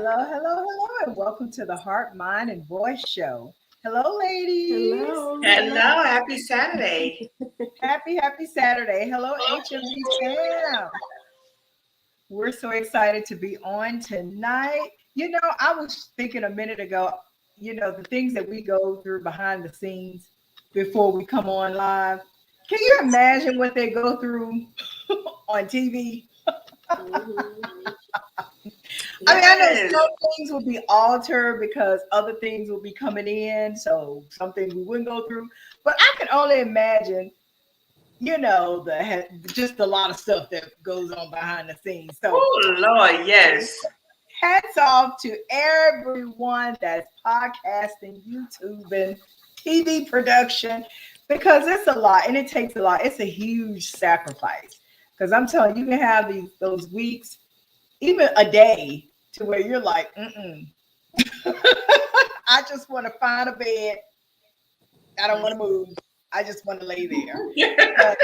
Hello, and welcome to the Heart, Mind, and Voice Show. Hello, ladies. Hello. Hello, happy Saturday. Happy Saturday. Hello, HMB fam. We're so excited to be on tonight. I was thinking a minute ago, the things that we go through behind the scenes before we come on live. Can you imagine what they go through on TV? Mhm. I know Yes. some things will be altered because other things will be coming in, so some things we wouldn't go through. But I can only imagine, just a lot of stuff that goes on behind the scenes. So Oh, Lord, yes. hats off to everyone that's podcasting, YouTube, and TV production because it's a lot and it takes a lot. It's a huge sacrifice because I'm telling you, you can have those weeks, even a day, to where you're like, mm-mm. I just want to find a bed. I don't want to move. I just want to lay there. But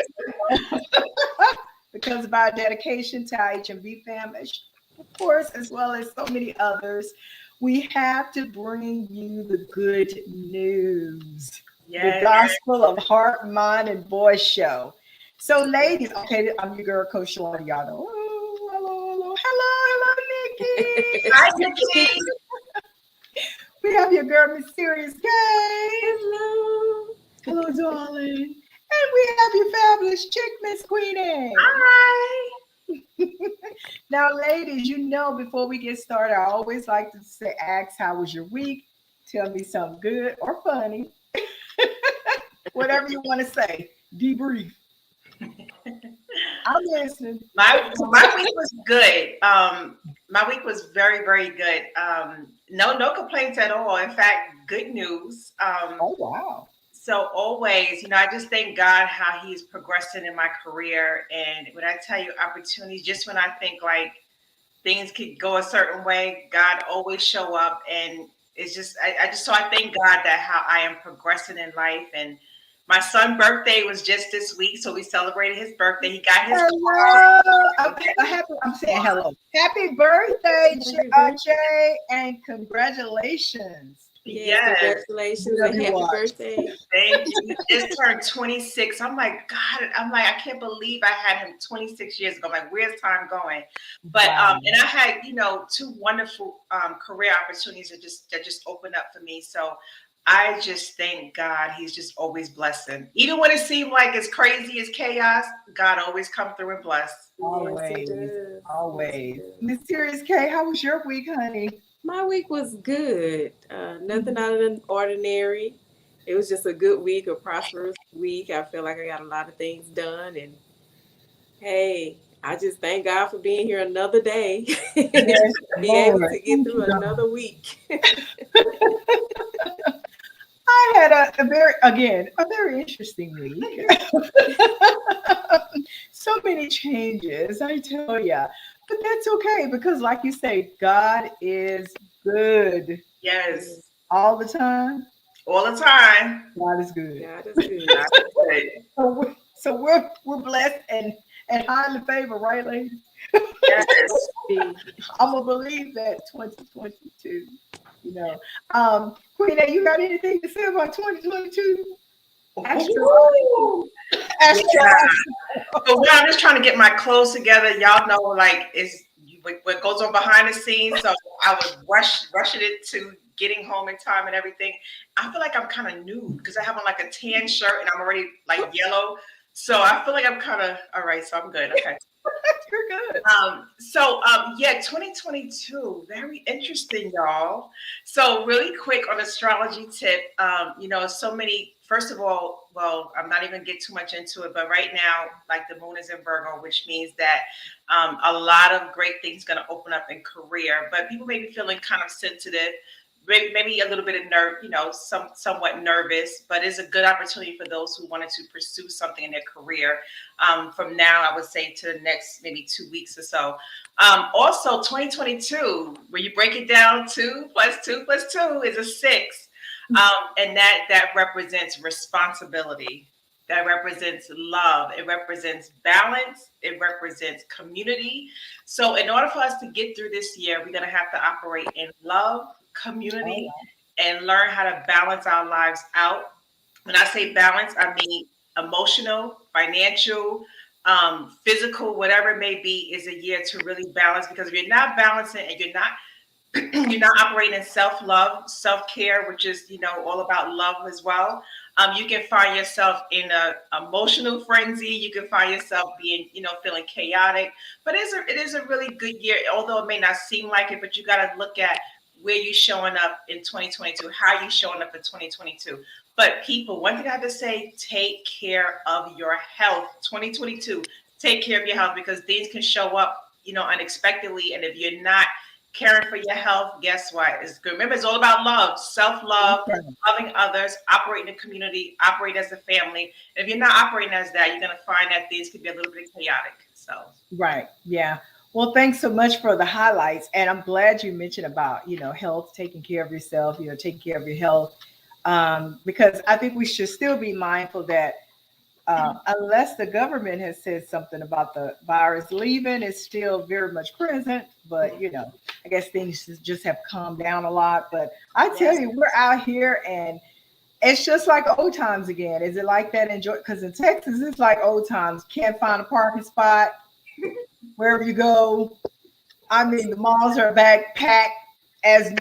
because of our dedication to our HMV family, of course, as well as so many others, we have to bring you the good news, the Yes. gospel of heart, mind, and voice show. So, ladies, okay, I'm your girl, Coach Shalonda. Y'all know. Oh, hello, Nikki. Hi, Nikki. We have your girl, Mysterious K. Hello. Hello, darling. And we have your fabulous chick, Miss Queenie. Hi. Now, ladies, before we get started, I always like to say, ask, how was your week? Tell me something good or funny. Whatever you want to say. Debrief. I'm listening. My week was good. My week was very, very good. No complaints at all. In fact, good news. Oh, wow. So always, I just thank God how He's progressing in my career. And when I tell you opportunities, just when I think like things could go a certain way, God always show up. And it's just, I thank God that how I am progressing in life. And my son's birthday was just this week, so we celebrated his birthday. He got his car. Hello. I'm saying hello. Happy birthday, Happy birthday. Jay, and congratulations. Yes, Yes. congratulations Love and you, happy watch. birthday. Thank you. He just turned 26. I'm like, God, I can't believe I had him 26 years ago. I'm like, where's time going? But Wow. and I had, two wonderful career opportunities that just opened up for me. So I just thank God. He's just always blessing. Even when it seemed like it's crazy, it's chaos, God always come through and bless. Yes, it Always, does. Yes, it always. does. Mysterious K, how was your week, honey? My week was good. Nothing out of the ordinary. It was just a good week, a prosperous week. I feel like I got a lot of things done. And hey, I just thank God for being here another day. Yes, Be able Lord. to get Thank through you, God. another week. I had a very interesting week. So many changes, I tell ya. But that's okay because, like you say, God is good Yes. all the time. All the time. God is good. God is good. God is good. So we're blessed and highly favored, right, ladies? Yes. Be. I'm gonna believe that 2022. You know, Queen, A, you got anything to say about 2022? Astro, Ooh. Astro. Yeah. So now I'm just trying to get my clothes together. Y'all know, like, is what goes on behind the scenes. So I was rushing it to getting home in time and everything. I feel like I'm kind of nude because I have on like a tan shirt and I'm already like yellow. So I feel like I'm kind of all right. So I'm good. Okay. You're good. Yeah, 2022, very interesting, y'all. So really quick on astrology tip, so many, first of all, well, I'm not even get too much into it, but right now, like the moon is in Virgo, which means that a lot of great things going to open up in career, but people may be feeling kind of sensitive, maybe a little bit of somewhat nervous, but it's a good opportunity for those who wanted to pursue something in their career. From now, I would say to the next maybe 2 weeks or so. Also, 2022, where you break it down, 2 + 2 + 2 is a 6. And that represents responsibility. that represents love. It represents balance. It represents community. So in order for us to get through this year, we're going to have to operate in love, community, and learn how to balance our lives out. When I say balance, I mean emotional, financial, physical, whatever it may be, is a year to really balance. Because if you're not balancing and you're not you're not operating in self-love, self-care, which is, all about love as well. You can find yourself in a emotional frenzy. You can find yourself being, feeling chaotic. But it is a really good year, although it may not seem like it. But you got to look at where you showing up in 2022, how you showing up in 2022. But people, one thing I have to say: take care of your health. 2022, take care of your health, because things can show up, unexpectedly, and if you're not caring for your health, guess what? It's good. Remember, it's all about love, self-love, loving others, operating in the community, operate as a family. And if you're not operating as that, you're going to find that things can be a little bit chaotic. So, right. Yeah. Well, thanks so much for the highlights. And I'm glad you mentioned about, health, taking care of yourself, taking care of your health. Because I think we should still be mindful that unless the government has said something about the virus leaving, it's still very much present. But, I guess things just have calmed down a lot. But I tell you, we're out here and it's just like old times again. Is it like that in Georgia? Because in Texas, it's like old times. Can't find a parking spot wherever you go. I mean, the malls are back packed as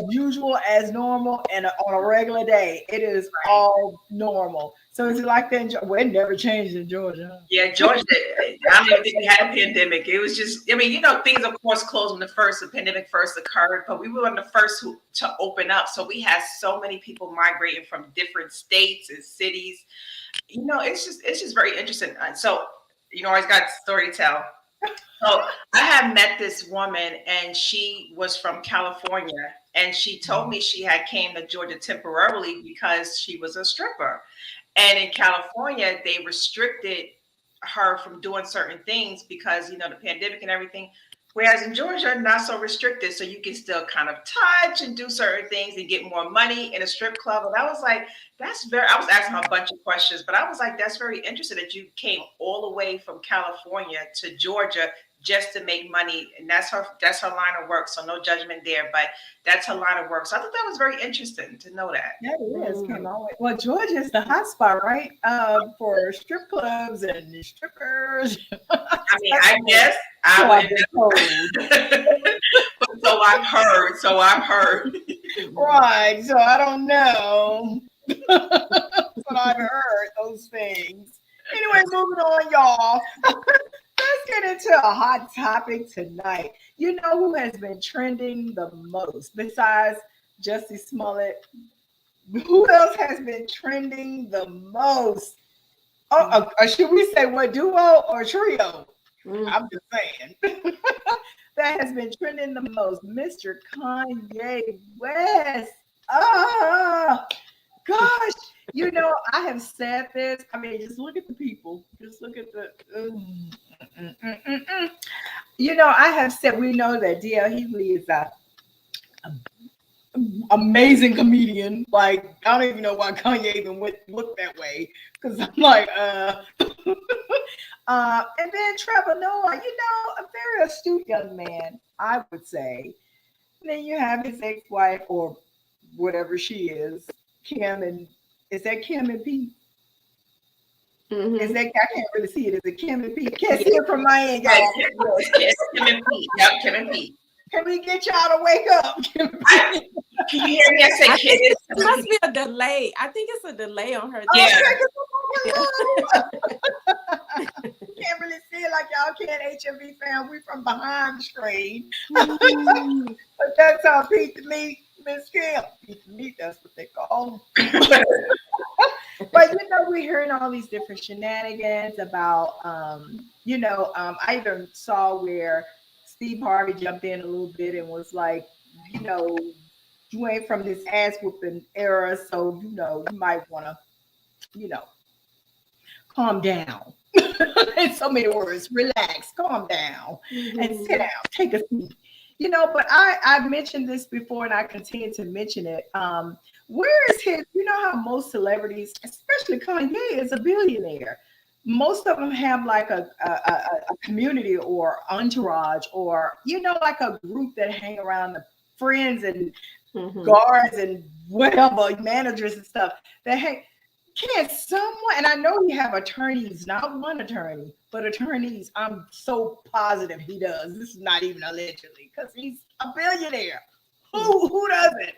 usual, as normal, and on a regular day, it is all normal. So is it like that in Georgia? Well, it never changed in Georgia. Yeah, Georgia, I don't even think we had a pandemic. It was just, things of course closed when the pandemic first occurred, but we were one of the first to open up. So we had so many people migrating from different states and cities. It's just very interesting. So, always got a story to tell. So I had met this woman, and she was from California, and she told me she had came to Georgia temporarily because she was a stripper. And in California, they restricted her from doing certain things because, the pandemic and everything. Whereas in Georgia, not so restricted. So you can still kind of touch and do certain things and get more money in a strip club. And I was like, I was asking her a bunch of questions, but I was like, that's very interesting that you came all the way from California to Georgia just to make money. And that's her line of work. So no judgment there, but that's her line of work. So I thought that was very interesting to know that. Yeah, it is. Well, Georgia is the hot spot, right? For strip clubs and strippers. I mean, I guess I would. But so I've heard. Right. So I don't know. But I've heard those things. Anyway, moving on, y'all. Let's get into a hot topic tonight. You know who has been trending the most besides Jussie Smollett? Who else has been trending the most? Should we say what, duo or trio? I'm just saying. That has been trending the most, Mr. Kanye West. Gosh, I have said this. I mean, just look at the people. Just look at the. I have said we know that D.L. Hughley is a amazing comedian. Like, I don't even know why Kanye even looked that way, because I'm like, and then Trevor Noah, a very astute young man, I would say. And then you have his ex-wife, or whatever she is, Kim, and is that Kim and Pete? Mm-hmm. Is that, I can't really see it. Is it Kim and Pete? Can't see it from my end, y'all. Yes, Kim and Pete. Yep, Kim and Pete. Can we get y'all to wake up? Can you hear me? I say Kim. It must be a delay. I think it's a delay on her. Yeah. Can't really see it like y'all can't, HMV fam. We from behind the screen. But that's how Pete the Meat, Miss Kim. Pete the Meat, that's what they call him. But we're hearing all these different shenanigans about I even saw where Steve Harvey jumped in a little bit and was like, you ain't from this ass whooping era, so you might want to, calm down. In so many words, relax, calm down, and sit down, take a seat. But I mentioned this before, and I continue to mention it. Where is his? You know how most celebrities, especially Kanye, is a billionaire. Most of them have like a community or entourage or, like a group that hang around the friends and Mm-hmm. guards and whatever, managers and stuff. That hey, can someone, and I know he have attorneys, not one attorney, but attorneys. I'm so positive he does. This is not even allegedly, because he's a billionaire. Who doesn't?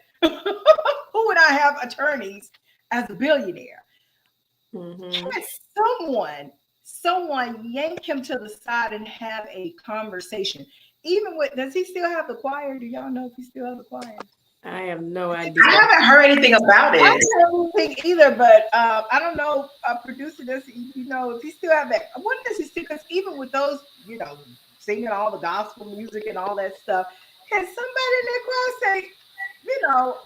Who would I have attorneys as a billionaire? Mm-hmm. Can someone yank him to the side and have a conversation? Even with, does he still have the choir? Do y'all know if he still has the choir? I have no I idea. haven't heard anything about I it. don't think either, but I don't know. Producer does, if he still have that. What does he still? Because even with those, singing all the gospel music and all that stuff, can somebody in that choir say,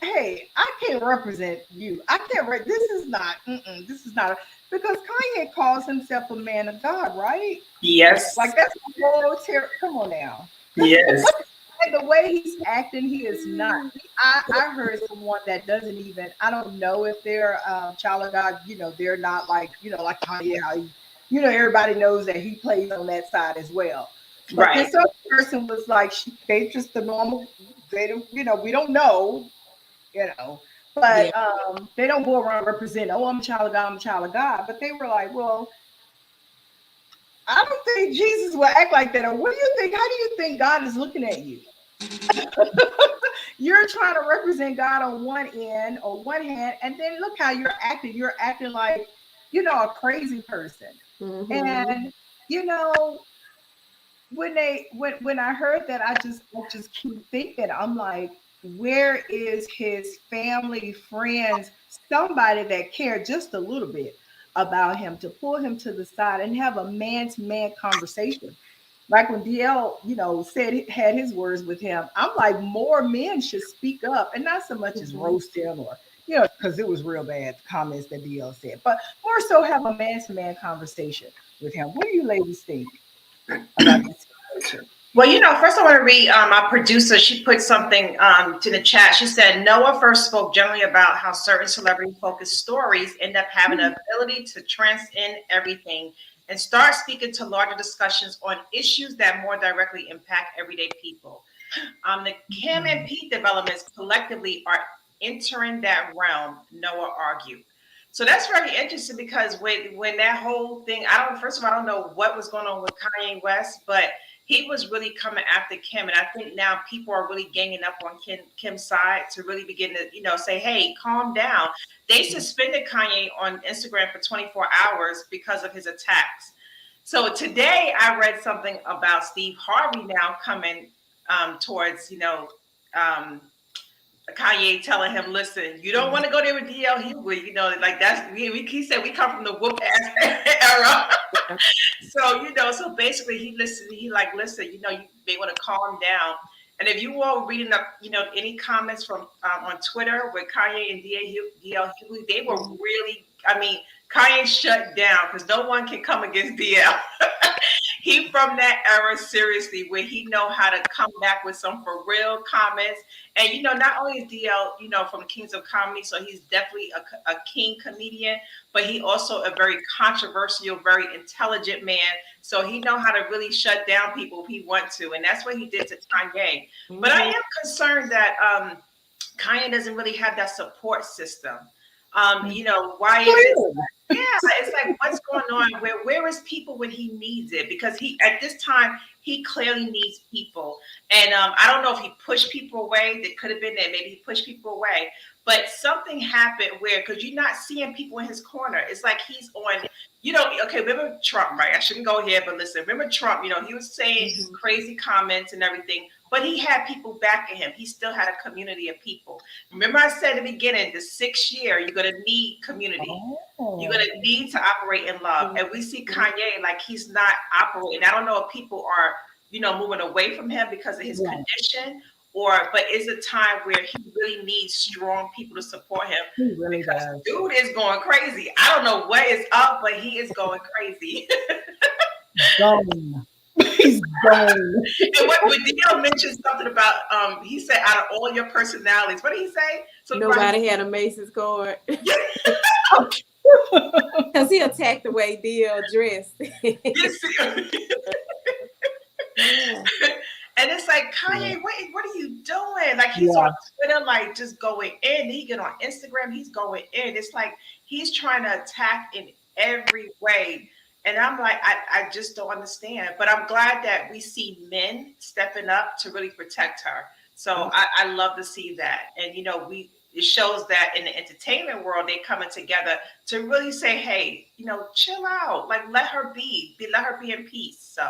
hey, I can't represent you. I can't. This is not. This is not. Because Kanye calls himself a man of God, right? Like Yes. that's a whole come on now. Yes. And the way he's acting, he is not. I heard someone that doesn't even. I don't know if they're child of God. They're not like like Kanye. How he, everybody knows that he plays on that side as well. But Right. this other person was like, they just the normal. They don't. We don't know. You know. Yeah. But they don't go around representing. Oh, I'm a child of God. I'm a child of God. But they were like, well, I don't think Jesus will act like that. Or what do you think? How do you think God is looking at you? You're trying to represent God on one end or one hand, and then look how you're acting. You're acting like, a crazy person. Mm-hmm. And you know, when I heard that, I just keep thinking, I'm like, where is his family, friends, somebody that cared just a little bit about him to pull him to the side and have a man to man conversation? Like when DL, said had his words with him, I'm like, more men should speak up and not so much as Mm-hmm. roast him or, because it was real bad comments that DL said, but more so have a man to man conversation with him. What do you ladies think about this situation? Well, first I want to read my producer. She put something to the chat. She said Noah first spoke generally about how certain celebrity-focused stories end up having the ability to transcend everything and start speaking to larger discussions on issues that more directly impact everyday people. The Cam and Pete developments collectively are entering that realm, Noah argued. So that's very interesting because when that whole thing, first of all, I don't know what was going on with Kanye West, but he was really coming after Kim. And I think now people are really ganging up on Kim's side to really begin to, say, hey, calm down. They suspended Kanye on Instagram for 24 hours because of his attacks. So today I read something about Steve Harvey now coming towards, Kanye telling him, listen, you don't want to go there with DL Hughley, like that's, he said we come from the whoop ass era. So, so basically he like, listen, you may want to calm down. And if you all reading up, any comments from on Twitter with Kanye and DL Hughley, they were really, Kanye shut down because no one can come against DL. He from that era, seriously, where he know how to come back with some for real comments. And not only is DL, from Kings of Comedy, so he's definitely a king comedian, but he also a very controversial, very intelligent man. So he know how to really shut down people if he want to, and that's what he did to Kanye. Mm-hmm. But I am concerned that Kanye doesn't really have that support system. Why is it? Yeah, it's like what's going on? Where is people when he needs it? Because he at this time he clearly needs people, and I don't know if he pushed people away. That could have been there. Maybe he pushed people away, but something happened where because you're not seeing people in his corner. It's like he's on. Okay, remember Trump, right? I shouldn't go here, but listen, remember Trump, he was saying crazy comments and everything, but he had people backing him. He still had a community of people. Remember I said at the beginning, the 6th year, you're going to need community. You're going to need to operate in love. And we see Kanye like he's not operating. I don't know if people are, moving away from him because of his condition but it's a time where he really needs strong people to support him. He really because does. dude is going crazy. I don't know what is up, but he is going crazy. Gone. He's gone. And what Dio mentioned something about, he said, out of all your personalities, what did he say? So Nobody had a Macy's card. yeah, Because he attacked the way DL dressed. yes. Yeah. And it's like, Yeah. Kanye, what are you doing? Like he's on Yeah. Twitter, like just going in. Then he get on Instagram, he's going in. It's like he's trying to attack in every way. And I'm like, I just don't understand. But I'm glad that we see men stepping up to really protect her. So I love to see that. And it shows that in the entertainment world, they coming together to really say, hey, chill out. Like let her be in peace. So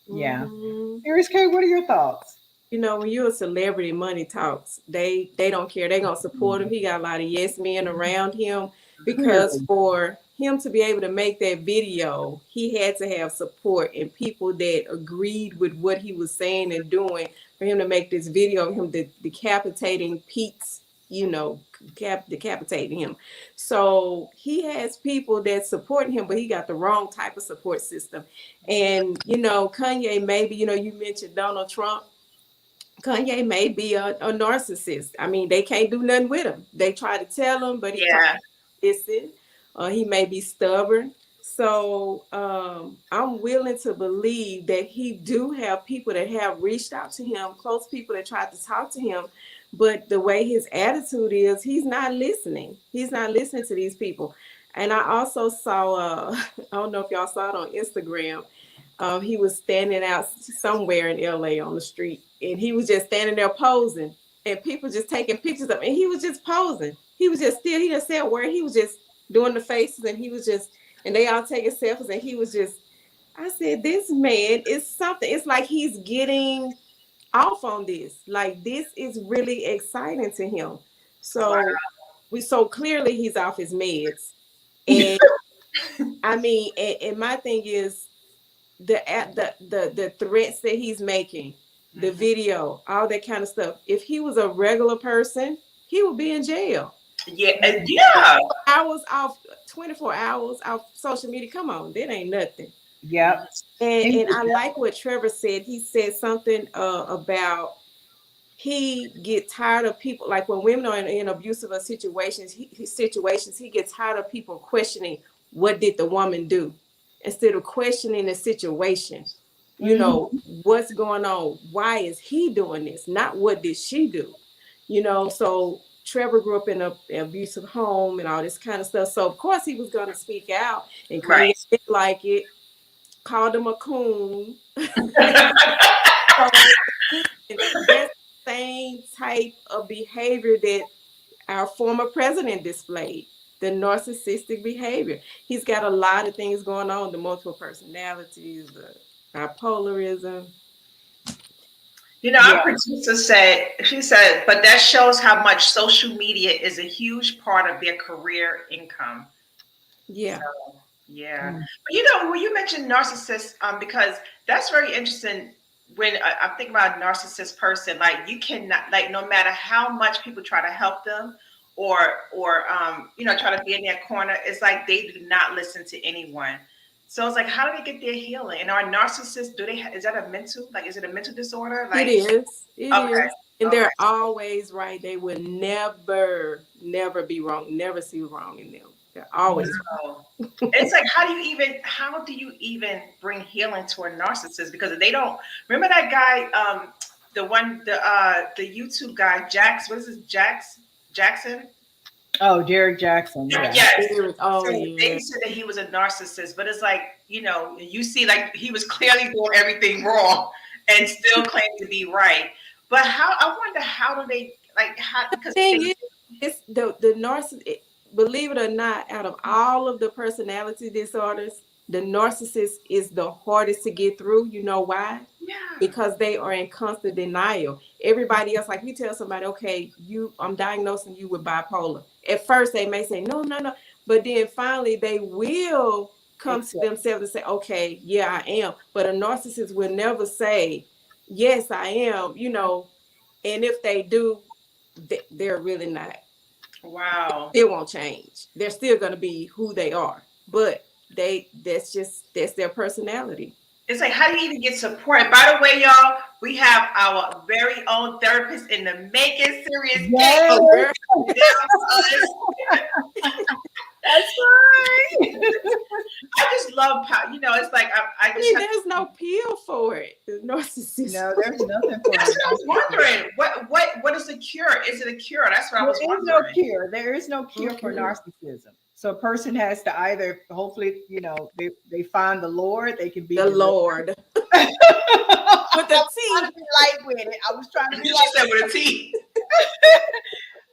Yeah. Mhm. Aries K, what are your thoughts? When you're a celebrity, money talks. They don't care. They gonna support him. He got a lot of yes men around him because Clearly. for him to be able to make that video, he had to have support and people that agreed with what he was saying and doing for him to make this video of him decapitating Pete's, decapitating him. So he has people that support him, but he got the wrong type of support system. And Kanye, maybe you mentioned Donald Trump. Kanye may be a narcissist. I mean, they can't do nothing with him. They try to tell him, but he probably yeah. listen. He may be stubborn. So I'm willing to believe that he do have people that have reached out to him, close people that tried to talk to him. But the way his attitude is, he's not listening. He's not listening to these people. And I also saw, I don't know if y'all saw it on Instagram. He was standing out somewhere in LA on the street, and he was just standing there posing, and people just taking pictures of him, and he was just posing. He was just still, he didn't say a word. He was just doing the faces, and he was just, and they all taking selfies, and he was just, I said, this man is something. It's like he's getting off on this. Like this is really exciting to him. Wow. So so clearly he's off his meds. And I mean, and my thing is the threats that he's making, the video, all that kind of stuff. If he was a regular person, he would be in jail. Yeah. Yeah. Hours off, 24 hours off social media. Come on, that ain't nothing. Yep. And I like what Trevor said. He said something about he get tired of people, like when women are in abusive situations, he gets tired of people questioning what did the woman do instead of questioning the situation. What's going on? Why is he doing this? Not what did she do? So Trevor grew up in an abusive home and all this kind of stuff. So of course he was going to speak out, and Right. Kanye didn't like it, called him a coon. So that's the same type of behavior that our former president displayed, the narcissistic behavior. He's got a lot of things going on, the multiple personalities, the bipolarism. Our Yeah. producer she said, but that shows how much social media is a huge part of their career income. Yeah. So, yeah. Mm. But when you mentioned narcissists, because that's very interesting. When I'm thinking about a narcissist person, like you cannot, like no matter how much people try to help them, or try to be in their corner, it's like they do not listen to anyone. So it's like, how do they get their healing? And are narcissists, is that a mental, like, is it a mental disorder? It Like, is. It okay, is. And okay. they're always right. They will never, never be wrong. Never see wrong in them. They're always Wow. It's like, how do you even bring healing to a narcissist? Because they don't remember that guy, the YouTube guy, what is this, Jackson? Oh, Derek Jackson. Yeah. Yes. right. Oh So yeah. they said that he was a narcissist, but it's like, you see, like he was clearly doing everything wrong and still claimed to be right. But I wonder, how do they, like, how, because Thing they, is, it's the narcissist. Believe it or not, out of all of the personality disorders, the narcissist is the hardest to get through. You know why? yeah, Because they are in constant denial. Everybody else, like you tell somebody, okay, I'm diagnosing you with bipolar. At first, they may say no, no, no, but then finally they will come to Accept. themselves and say, okay, yeah, I am. But a narcissist will never say, yes, I am. And if they do, they're really not. wow. It won't change. They're still going to be who they are, but that's their personality. It's like, how do you even get support? And by the way, y'all, we have our very own therapist in the making, Serious K. Yes, Oh, girl. that's right. I just love how, it's like, I I just mean, have, there's no pill for it. The narcissism. No, there's nothing for that's it. what I was wondering. What is the cure? Is it a cure? That's what I There was is no wondering. cure. There is no cure for Okay. narcissism. So a person has to either, hopefully, they find the Lord, they can be The delivered. Lord. I With the was trying T. to be light with it. I was trying to be She light. said with a T.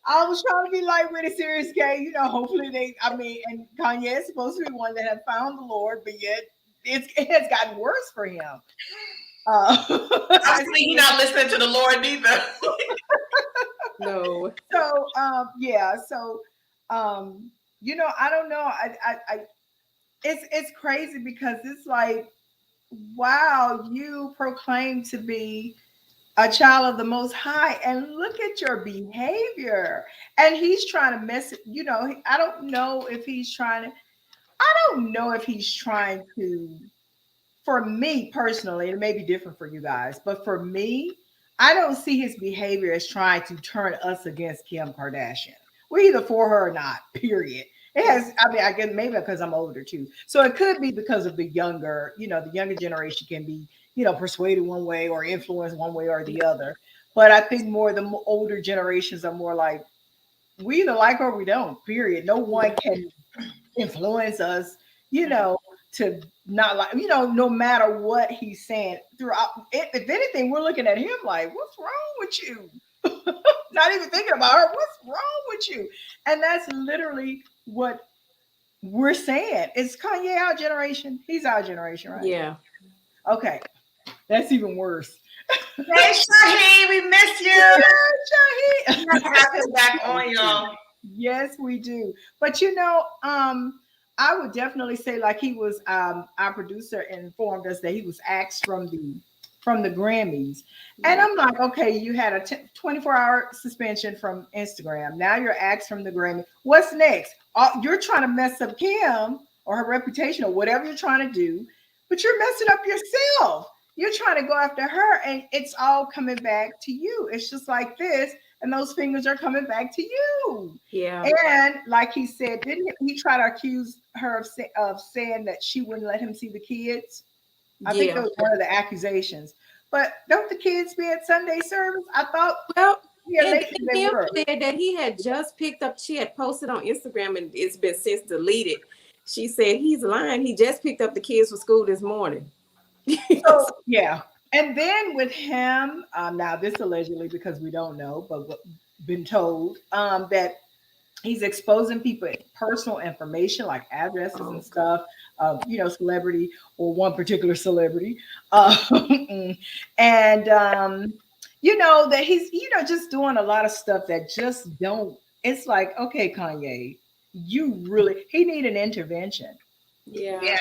I was trying to be light with it, Serious K. Hopefully and Kanye is supposed to be one that had found the Lord, but yet it has gotten worse for him. Obviously, he's not listening to the Lord neither. No. So yeah, so I don't know. I it's crazy because it's like, wow, you proclaim to be a child of the Most High, and look at your behavior. And he's trying to mess it. I don't know if he's trying to. I don't know if he's trying to. For me personally, it may be different for you guys, but for me, I don't see his behavior as trying to turn us against Kim Kardashian. We're either for her or not, period. It has, I guess maybe because I'm older too. So it could be because of the younger generation can be, persuaded one way or influenced one way or the other. But I think more the older generations are more like, we either like her or we don't, period. No one can influence us, to not like, no matter what he's saying throughout. If anything, we're looking at him like, what's wrong with you? Not even thinking about her. What's wrong with you? And that's literally what we're saying. Is Kanye our generation? He's our generation, right? Yeah. Okay. That's even worse. Hey, Shaheed, we miss you. Yeah, We Shaheed. have to have him back on, y'all. Yes, we do. But I would definitely say, like, he was our producer informed us that he was axed from the Grammys. And I'm like, okay, you had a 24-hour suspension from Instagram. Now you're axed from the Grammy. What's next? You're trying to mess up Kim or her reputation or whatever you're trying to do, but you're messing up yourself. You're trying to go after her, and it's all coming back to you. It's just like this, and those fingers are coming back to you. Yeah. And like he said, didn't he try to accuse her of saying that she wouldn't let him see the kids? I think that was one of the accusations. But don't the kids be at Sunday service? I thought, Well, yeah, and lately they Kim were. said that he had just picked up, she had posted on Instagram and it's been since deleted. She said he's lying. He just picked up the kids for school this morning. So yeah. And then with him, now this allegedly, because we don't know, but been told that he's exposing people personal information like addresses and stuff, celebrity or one particular celebrity, and that he's just doing a lot of stuff that just don't. It's like, okay, Kanye, he need an intervention. Yeah.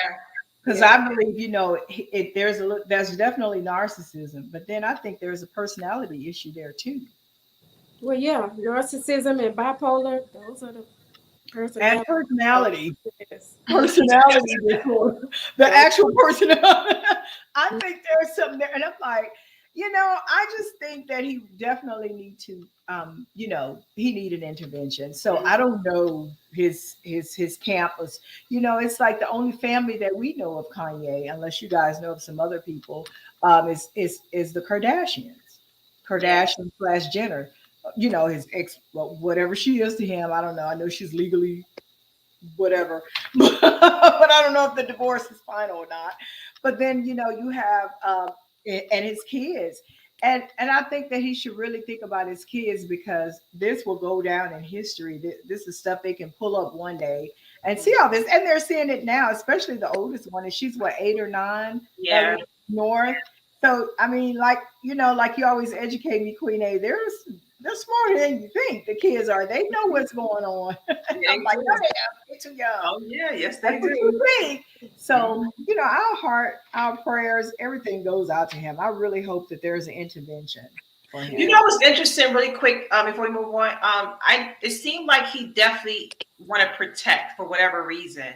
Because I believe, there's definitely narcissism, but then I think there's a personality issue there too. Well, yeah, narcissism and bipolar, those are the And personality. personality disorder, the actual personality. I think there's something there, and I'm like, I just think that he definitely need to, he need an intervention. So I don't know his campus. It's like the only family that we know of Kanye, unless you guys know of some other people, is the Kardashian slash Jenner. His ex, well, whatever she is to him, I don't know. I know she's legally whatever, but I don't know if the divorce is final or not. But then you have and his kids, and I think that he should really think about his kids, because this will go down in history. This is stuff they can pull up one day and see all this, and they're seeing it now, especially the oldest one, and she's what, 8 or 9, Yeah. north. So I mean, like you always educate me, Queen A. They're smarter than you think. The kids are. They know what's going on. I'm like, no, they're too young. Oh yeah, yes they That's what do. you think. So, our heart, our prayers, everything goes out to him. I really hope that there's an intervention for him. You know what's interesting, really quick, before we move on? It seemed like he definitely want to protect for whatever reason.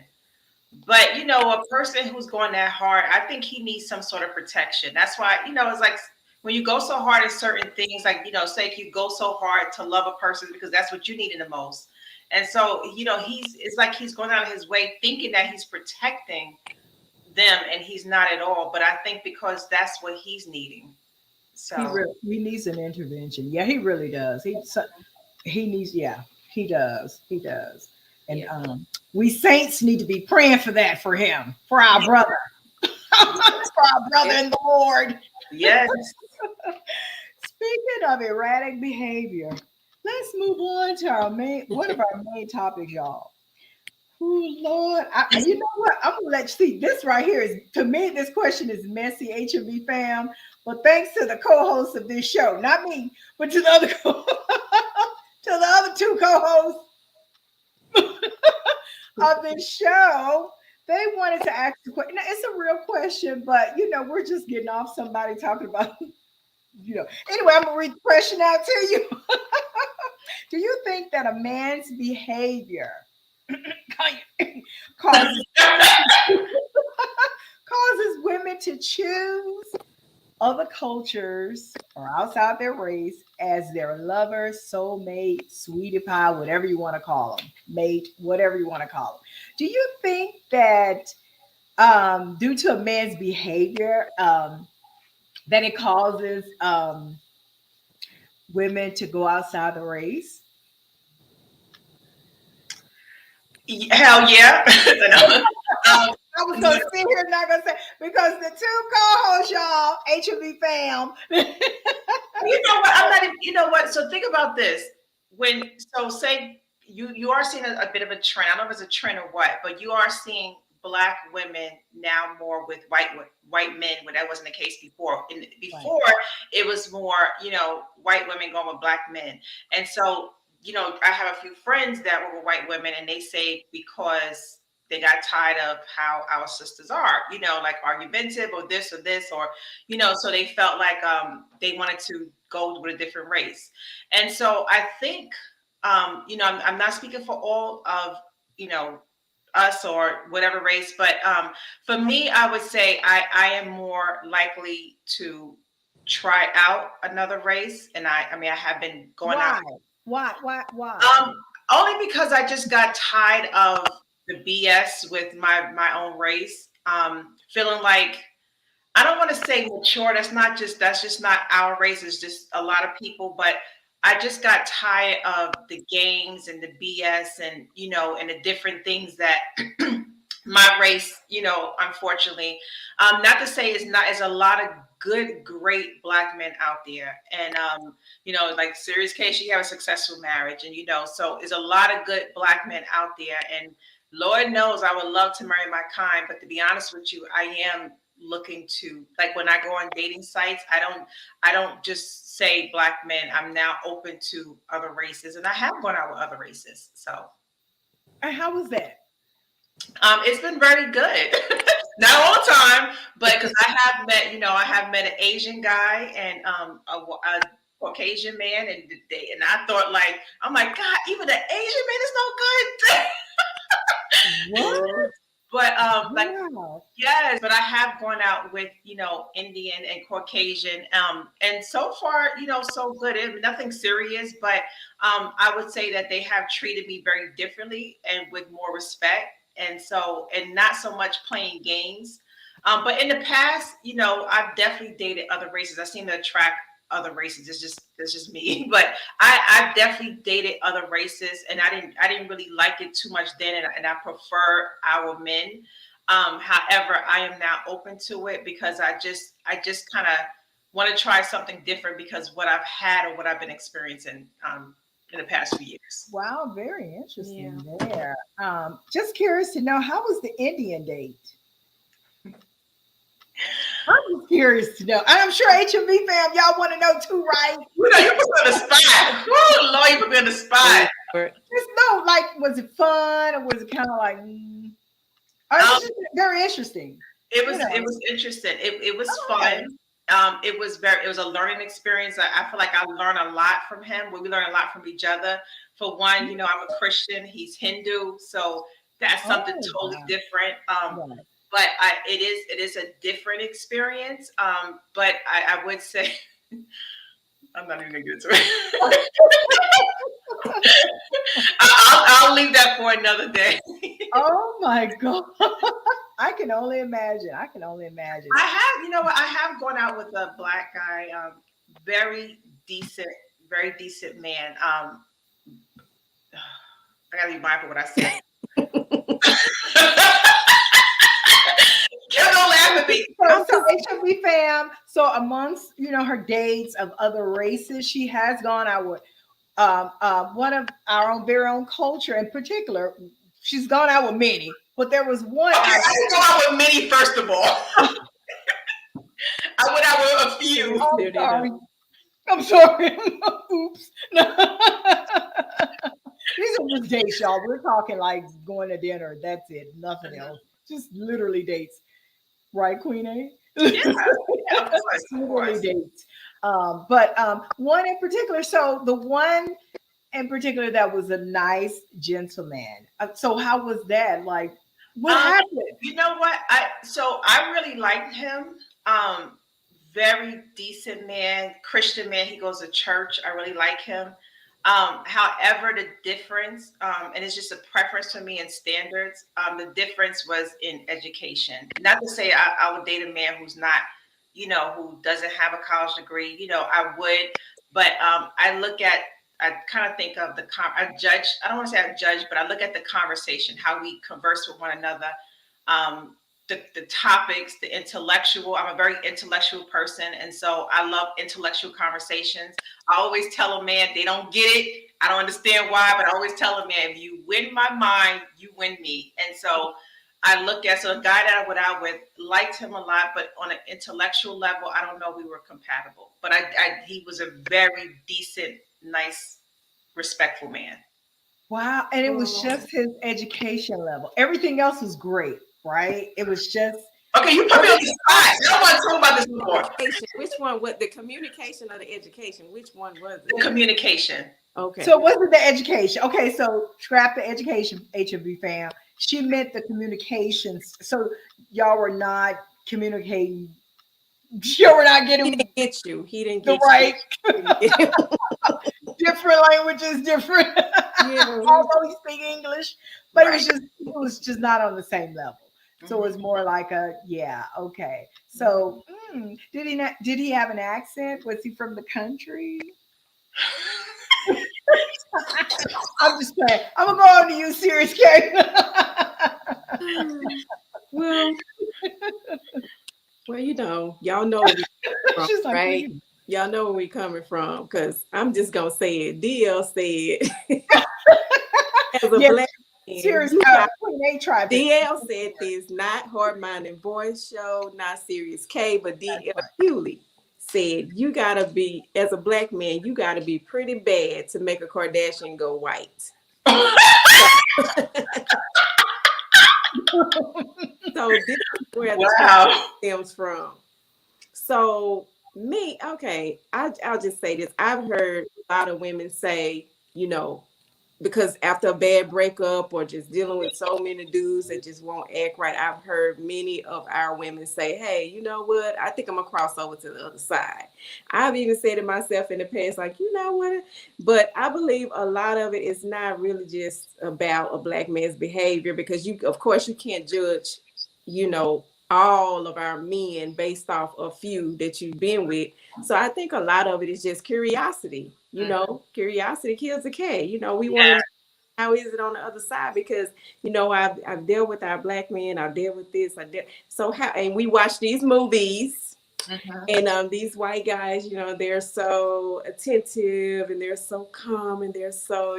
But a person who's going that hard, I think he needs some sort of protection. That's why, it's like when you go so hard at certain things, like, say if you go so hard to love a person because that's what you need in the most. And so, it's like he's going out of his way thinking that he's protecting them, and he's not at all. But I think because that's what he's needing. So He needs an intervention. Yeah, he really does. He needs. Yeah, he does. He does. And Yeah. we saints need to be praying for that for him, for our brother, for our brother in the Lord. yes. Speaking of erratic behavior, let's move on to our main one of our main topics, y'all. Oh Lord, you know what? I'm gonna let you see. This right here is, to me, this question is messy, HMB fam. But thanks to the co-hosts of this show, not me, but to the other to the other two co-hosts of this show, they wanted to ask the question. Now, it's a real question, but we're just getting off somebody talking about. Anyway, I'm gonna read the question out to you. Do you think that a man's behavior causes causes women to choose other cultures or outside their race as their lover, soulmate, sweetie pie, whatever you want to call them, mate, whatever you want to call them? Do you think that due to a man's behavior, that it causes women to go outside the race? Hell yeah. um, I was gonna sit here and not gonna say, because the two co-hosts, y'all, HB fam. You know what? I'm not even, you know what? So think about this. Say you are seeing a bit of a trend. I don't know if it's a trend or what, but you are seeing black women now more with white men, when that wasn't the case before. Before, it was more, white women going with black men. And so, I have a few friends that were with white women, and they say because they got tired of how our sisters are, like argumentative or this, or so they felt like they wanted to go with a different race. And so I think I'm not speaking for all of you know us or whatever race, but for me, I would say I am more likely to try out another race. And I have been going out. Why? Only because I just got tired of the BS with my own race. Feeling like, I don't want to say mature. That's just not our race. It's just a lot of people. But I just got tired of the games and the BS, and the different things that my race, unfortunately. Not to say it's a lot of good, great black men out there. And like Serious Case, she had a successful marriage. And so there's a lot of good black men out there. And Lord knows I would love to marry my kind. But to be honest with you, I am looking to, like, when I go on dating sites, I don't just say black men. I'm now open to other races. And I have gone out with other races. So And how was that? it's been very good. Not all the time, but because I have met an Asian guy and a Caucasian man, and I thought, like, I'm like, God, even an Asian man is no good. What? But like, Wow. yes, but I have gone out with, Indian and Caucasian. And so far, so good. Nothing serious, but I would say that they have treated me very differently and with more respect. And not so much playing games. But in the past, I've definitely dated other races. I seem to attract other races. It's just me. But I've definitely dated other races, and I didn't really like it too much then, and I prefer our men. However, I am now open to it because I just kind of want to try something different because what I've had or what I've been experiencing in the past few years. Wow, very interesting Yeah. there. Just curious to know, how was the Indian date? I'm just curious to know. And I'm sure HMV fam, y'all want to know too, right? You put me on the spot. Oh Lord, you put me on the spot. Just know, like, was it fun or was it kind of like, or it Um, was just very interesting? It You was know. it was interesting. It was Okay. fun. It was a learning experience. I feel like I learned a lot from him. We learn a lot from each other. For one, I'm a Christian, he's Hindu, so That's something Oh, totally wow. different. Right. But it is a different experience. But I would say I'm not even gonna get into it. I'll leave that for another day. Oh my God. I can only imagine. I can only imagine. I have, you know what? I have gone out with a black guy, very decent, very decent man. I gotta be mindful what I say. Y'all don't laugh at me. So, I'm so just HOB fam. So amongst her dates of other races, she has gone out with one of our own very own culture in particular. She's gone out with many, but there was one Okay, out. I didn't go out with many. First of all, I went out with a few. I'm cleared it up. sorry. I'm sorry. Oops. No. These are just dates, y'all. We're talking like going to dinner. That's it. Nothing Mhm. else. Just literally dates. Right, Queen A? Yeah, yeah, of course, of Literally course. dates. But one in particular, so the one in particular that was a nice gentleman. So how was that? Like, what Um, happened? you know what? I really liked him. Um, Very decent man, Christian man. He goes to church. I really like him. However, the difference, and it's just a preference for me and standards. The difference was in education. Not to say I would date a man who's not, who doesn't have a college degree. I would, but I kind of think of I judge. I don't want to say I judge, but I look at the conversation, how we converse with one another, um, the topics, the intellectual. I'm a very intellectual person, and so I love intellectual conversations. I always tell a man they don't get it. I don't understand why, but I always tell a man, if you win my mind, you win me. And so I look at a guy that I went out with, liked him a lot, but on an intellectual level, I don't know if we were compatible. But he was a very decent, nice, respectful man. Wow. And it was Oh, just his education level. Everything else was great, right? It was just Okay, you put me on the spot. I don't want to talk about this anymore. communication. Which one? What the communication or the education? Which one was The it? communication. Okay. so it wasn't the education. Okay, so scrap the education, HMB fam. She meant the communications. So y'all were not communicating. Y'all were not He getting didn't get you. He didn't the get you. right He didn't get you. different languages, different. Yeah. Although he speak English, but Right. it was just not on the same level. So it Mhm. was more like a yeah, okay. So did he not? Did he have an accent? Was he from the country? I'm just playing. I'm gonna go on to you, serious Kate. Well, y'all know where we from, She's like, right? "Please." Y'all know where we coming from, because I'm just gonna say it. DL said, as a Yeah, black man, serious. you got Queen A tried to. DL said this, not hard minded voice show, not serious K, but DL Right. Hewley said you gotta be, as a black man, you gotta be pretty bad to make a Kardashian go white. So this is where the Wow. stems from. So me, okay, I'll just say this. I've heard a lot of women say, because after a bad breakup or just dealing with so many dudes that just won't act right, I've heard many of our women say, hey, you know what? I think I'm gonna cross over to the other side. I've even said it myself in the past, like, you know what? But I believe a lot of it is not really just about a black man's behavior, because of course, you can't judge, you know, all of our men based off a few that you've been with. So I think a lot of it is just curiosity. Curiosity kills a cat. We want to Yeah. know, how is it on the other side, because I've dealt with our black men, I've dealt with this, so how, and we watch these movies, Mhm. and these white guys, they're so attentive and they're so calm and they're so,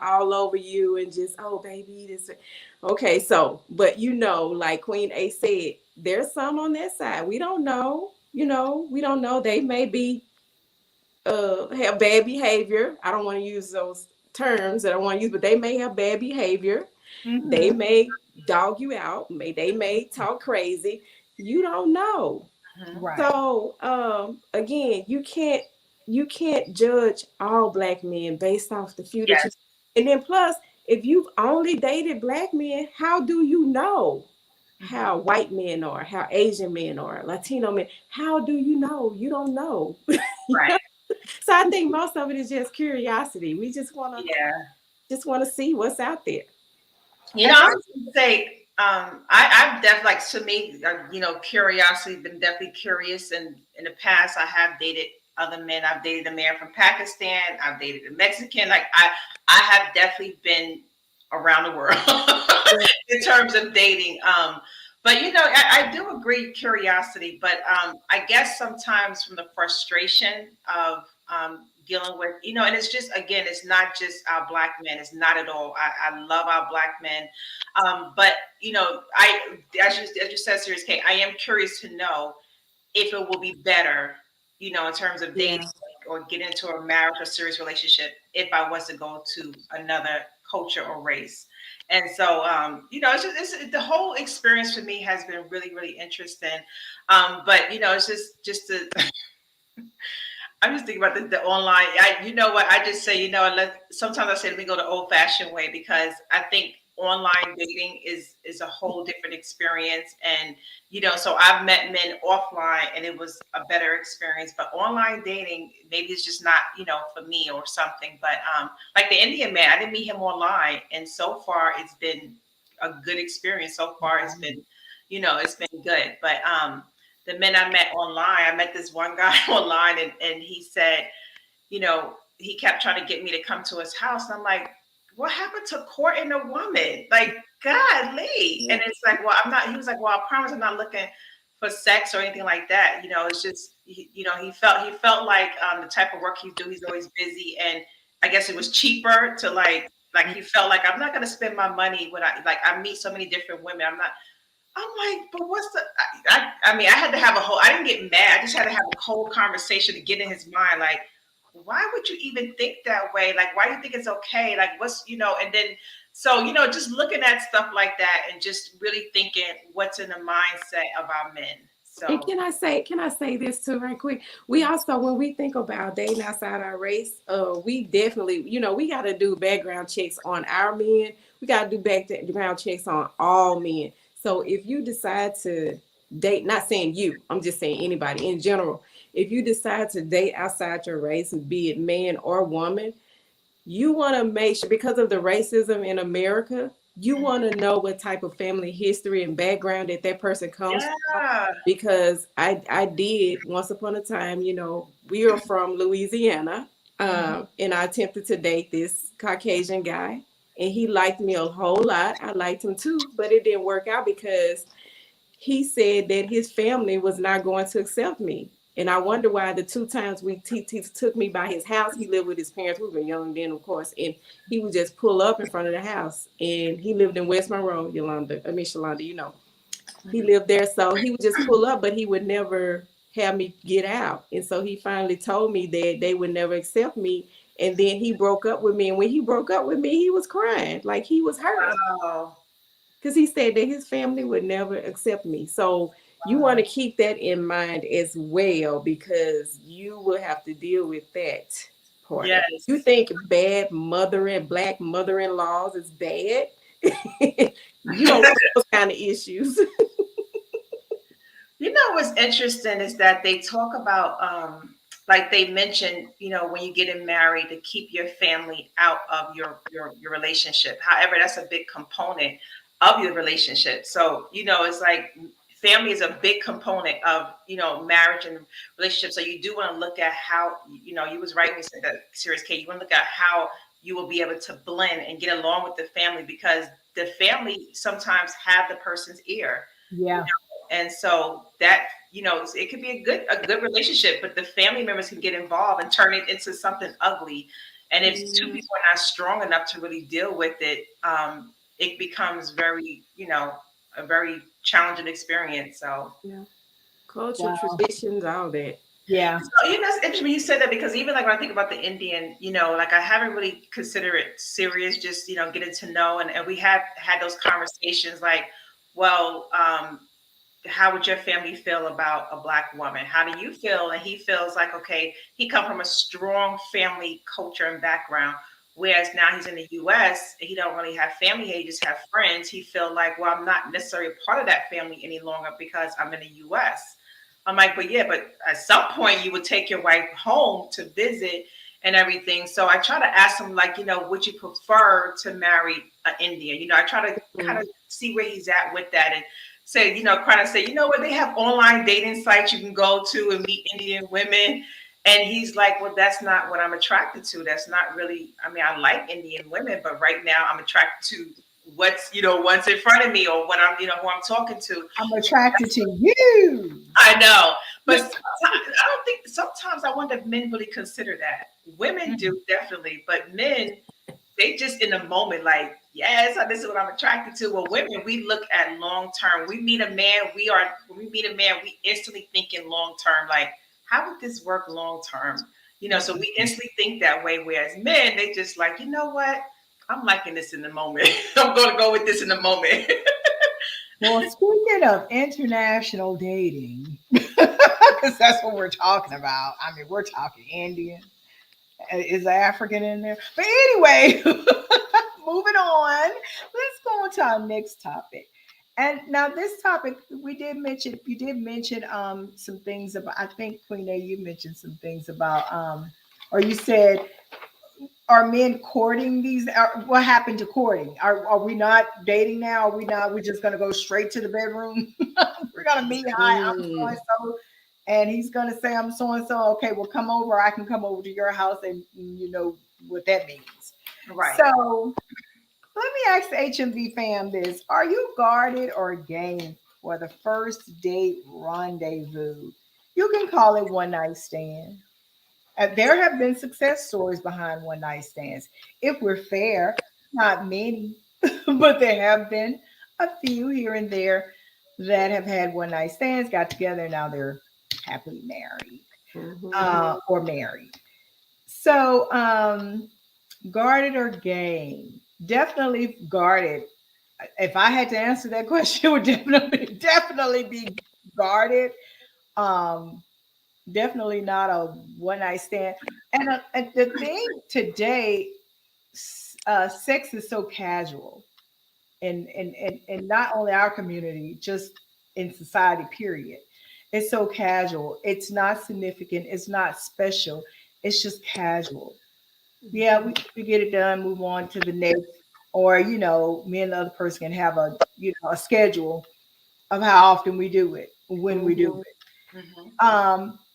all over you and just, oh, baby, this. Okay, so, but like Queen A said, there's some on that side. We don't know, we don't know. They may be, have bad behavior. I don't want to use those terms that I want to use, but they may have bad behavior. They Mhm. may dog you out. They may talk crazy. You don't know. Mhm. Right. So again, you can't judge all black men based off the few that you, Yes. and then plus if you've only dated black men, how do you know how white men are, how Asian men are, Latino men? How do you know? You don't know. Right. So I think most of it is just curiosity. We Yeah. just want to see what's out there. You know, And I that's was gonna say, I've definitely, like, to me, curiosity, been definitely curious. And in the past, I have dated other men. I've dated a man from Pakistan. I've dated a Mexican. Like, I have definitely been around the world Yeah. in terms of dating. But I do agree, curiosity. But I guess sometimes from the frustration of dealing with, and it's just, again, it's not just our black men. It's not at all. I love our black men, but as you said, Serious K, I am curious to know if it will be better, in terms of dating, Yeah. or get into a marriage or serious relationship if I was to go to another culture or race. And so, the whole experience for me has been really, really interesting. But it's just to I'm just thinking about the online. You know what? I just say, sometimes I say, let me go the old fashioned way, because I think online dating is a whole different experience. And, so I've met men offline and it was a better experience, but online dating, maybe it's just not, for me or something. But like the Indian man, I didn't meet him online. And so far it's been a good experience. So far it's been good. But, the men I met online, I met this one guy online, and he said, he kept trying to get me to come to his house. And I'm like, what happened to courting a woman? Like, godly. And it's like, well, I'm not, he was like, well, I promise I'm not looking for sex or anything like that. It's just, he felt like the type of work he do, he's always busy. And I guess it was cheaper to like he felt like, I'm not going to spend my money when I meet so many different women. I'm like, but what's the? I mean, I had to have a whole. I didn't get mad. I just had to have a whole conversation to get in his mind. Like, why would you even think that way? Like, why do you think it's okay? Like, And then, so just looking at stuff like that and just really thinking what's in the mindset of our men. And So can I say this too, right quick? We also, when we think about dating outside our race, we definitely, we got to do background checks on our men. We got to do background checks on all men. So if you decide to date, not saying you, I'm just saying anybody in general, if you decide to date outside your race, be it man or woman, you want to make sure, because of the racism in America, you want to know what type of family history and background that person comes from. yeah. Because I did once upon a time, we are from Louisiana, and I attempted to date this Caucasian guy, and he liked me a whole lot. I liked him too, but it didn't work out because he said that his family was not going to accept me. And I wonder why the two times he took me by his house, he lived with his parents. We were young then, of course, and he would just pull up in front of the house. And he lived in West Monroe, Shalonda. He lived there, so he would just pull up, but he would never have me get out. And so he finally told me that they would never accept me. And then he broke up with me. And when he broke up with me, he was crying, like he was hurt, Wow. because he said that his family would never accept me. So you want to keep that in mind as well, because you will have to deal with that part. Of it. You Yes. think bad black mother-in-laws is bad? You don't want those kind of issues. What's interesting is that they talk about, like they mentioned, when you get married, to keep your family out of your relationship. However, that's a big component of your relationship. So, it's like family is a big component of, marriage and relationship. So you do want to look at how, you was right when you said that, Serious Kate, you want to look at how you will be able to blend and get along with the family, because the family sometimes have the person's ear. yeah, And so that, it could be a good relationship, but the family members can get involved and turn it into something ugly. And if two Yeah. people are not strong enough to really deal with it, it becomes very, a very challenging experience. So, Yeah. Culture, wow, traditions, all that. yeah. it's interesting when you said that, because even like when I think about the Indian, like I haven't really considered it serious, just, getting to know. And we have had those conversations like, well, how would your family feel about a black woman? How do you feel? And he feels like, okay, he come from a strong family culture and background. Whereas now he's in the US, he don't really have family here, he just have friends. He feel like, well, I'm not necessarily a part of that family any longer because I'm in the US. I'm like, but yeah, but at some point you would take your wife home to visit and everything. So I try to ask him, like, would you prefer to marry an Indian? I try to kind of see where he's at with that and say, kind of say, what, they have online dating sites you can go to and meet Indian women. And he's like, well, that's not what I'm attracted to. That's not really, I mean, I like Indian women, but right now I'm attracted to what's in front of me or what I'm, who I'm talking to. I'm attracted to you. I know. But sometimes I wonder if men really consider that. Women do, definitely. But men, they just in the moment, like, yes, this is what I'm attracted to. Well, women, we look at long term. When we meet a man, we instantly think in long term, like, how would this work long term? So we instantly think that way. Whereas men, they just like, you know what? I'm liking this in the moment. I'm going to go with this in the moment. Well, speaking of international dating, because that's what we're talking about. I mean, we're talking Indian. Is African in there? But anyway, moving on. Let's go on to our next topic. And now this topic, you did mention some things about, I think, Queen A, you mentioned some things about, or you said, are men courting these? What happened to courting? Are we not dating now? Are we not? We're just going to go straight to the bedroom? We're going to meet. Hi, I'm so and so. And he's going to say, I'm so and so. Okay, well, come over. I can come over to your house, and you know what that means. Right. So let me ask the HMV fam this. Are you guarded or game for the first date rendezvous? You can call it one night stand. There have been success stories behind one night stands. If we're fair, not many, but there have been a few here and there that have had one night stands, got together, and now they're happily married or married. So, guarded or game? Definitely guarded. If I had to answer that question, it would definitely be guarded. Um, Definitely not a one night stand. And the thing today, sex is so casual, and not only our community, just in society. Period. It's so casual. It's not significant. It's not special. It's just casual. Yeah, we get it done. Move on to the next, or me and the other person can have a schedule of how often we do it, when we do it.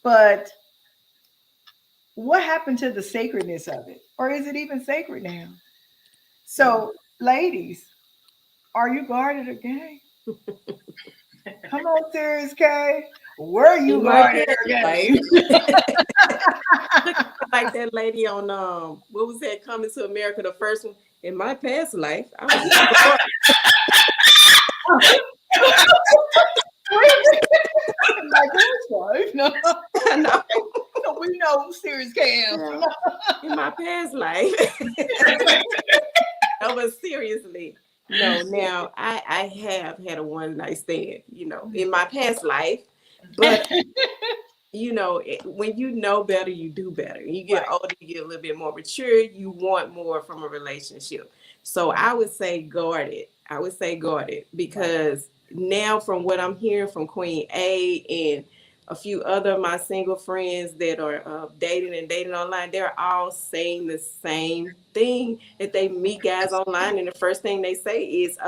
But what happened to the sacredness of it? Or is it even sacred now? So, ladies, are you guarded or gay? Come on, Serious K. Were you guarded or gay? Like that lady on what was that, Coming to America, the first one? In my past life, I was My past life? No. no. We know Serious Cam. In my past life. No, but seriously, no. Now I have had a one night stand, in my past life, but when you know better, you do better. You get older, you get a little bit more mature. You want more from a relationship. So I would say guarded. Because now, from what I'm hearing from Queen A and a few other of my single friends that are dating online, they're all saying the same thing, that they meet guys online and the first thing they say is,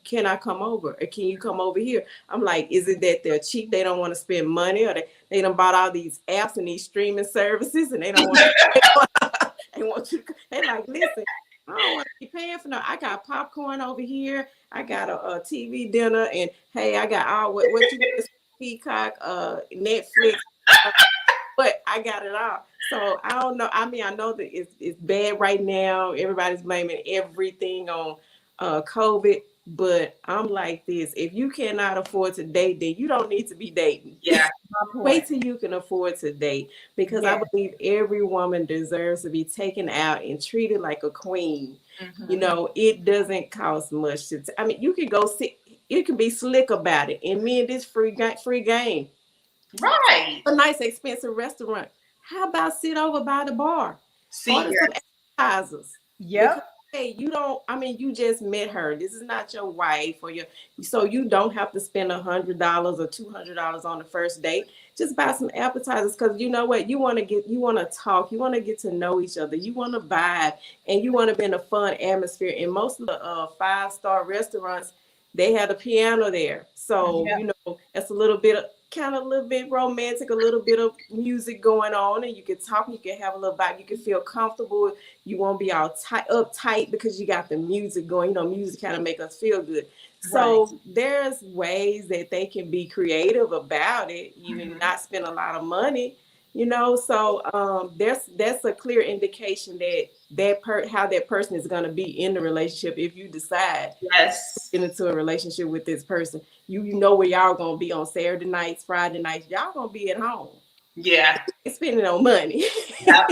can I come over, or can you come over here? I'm like, is it that they're cheap, they don't want to spend money, or they done bought all these apps and these streaming services and they don't want to they want you, they like, listen, I don't want to be paying for no. I got popcorn over here. I got a TV dinner, and hey, I got all what you got, Peacock, Netflix, but I got it all. So I don't know. I mean, I know that it's bad right now. Everybody's blaming everything on COVID, but I'm like this: if you cannot afford to date, then you don't need to be dating. Yeah. Wait till you can afford to date, because I believe every woman deserves to be taken out and treated like a queen. It doesn't cost much to. I mean, you can go sit. You can be slick about it, and me and this free game. Right. A nice expensive restaurant. How about sit over by the bar? See, Order some appetizers. Yep. because hey, you don't, I mean, you just met her. This is not your wife or your, so you don't have to spend $100 or $200 on the first date. Just buy some appetizers, because you know what, you want to talk, you want to get to know each other, you want to vibe, and you want to be in a fun atmosphere. And most of the 5-star restaurants, they have a piano there, so Yeah. you know it's a little bit of, kind of a little bit romantic, a little bit of music going on, and you can talk, you can have a little vibe, you can feel comfortable. You won't be all uptight because you got the music going. You know, music kind of make us feel good. Right. So there's ways that they can be creative about it, even Mhm. not spend a lot of money. You know, so that's a clear indication that how that person is going to be in the relationship. If you decide Yes. get into a relationship with this person, you know where y'all gonna be on Saturday nights, Friday nights. Y'all gonna be at home. Yeah. Spending no money. Yep.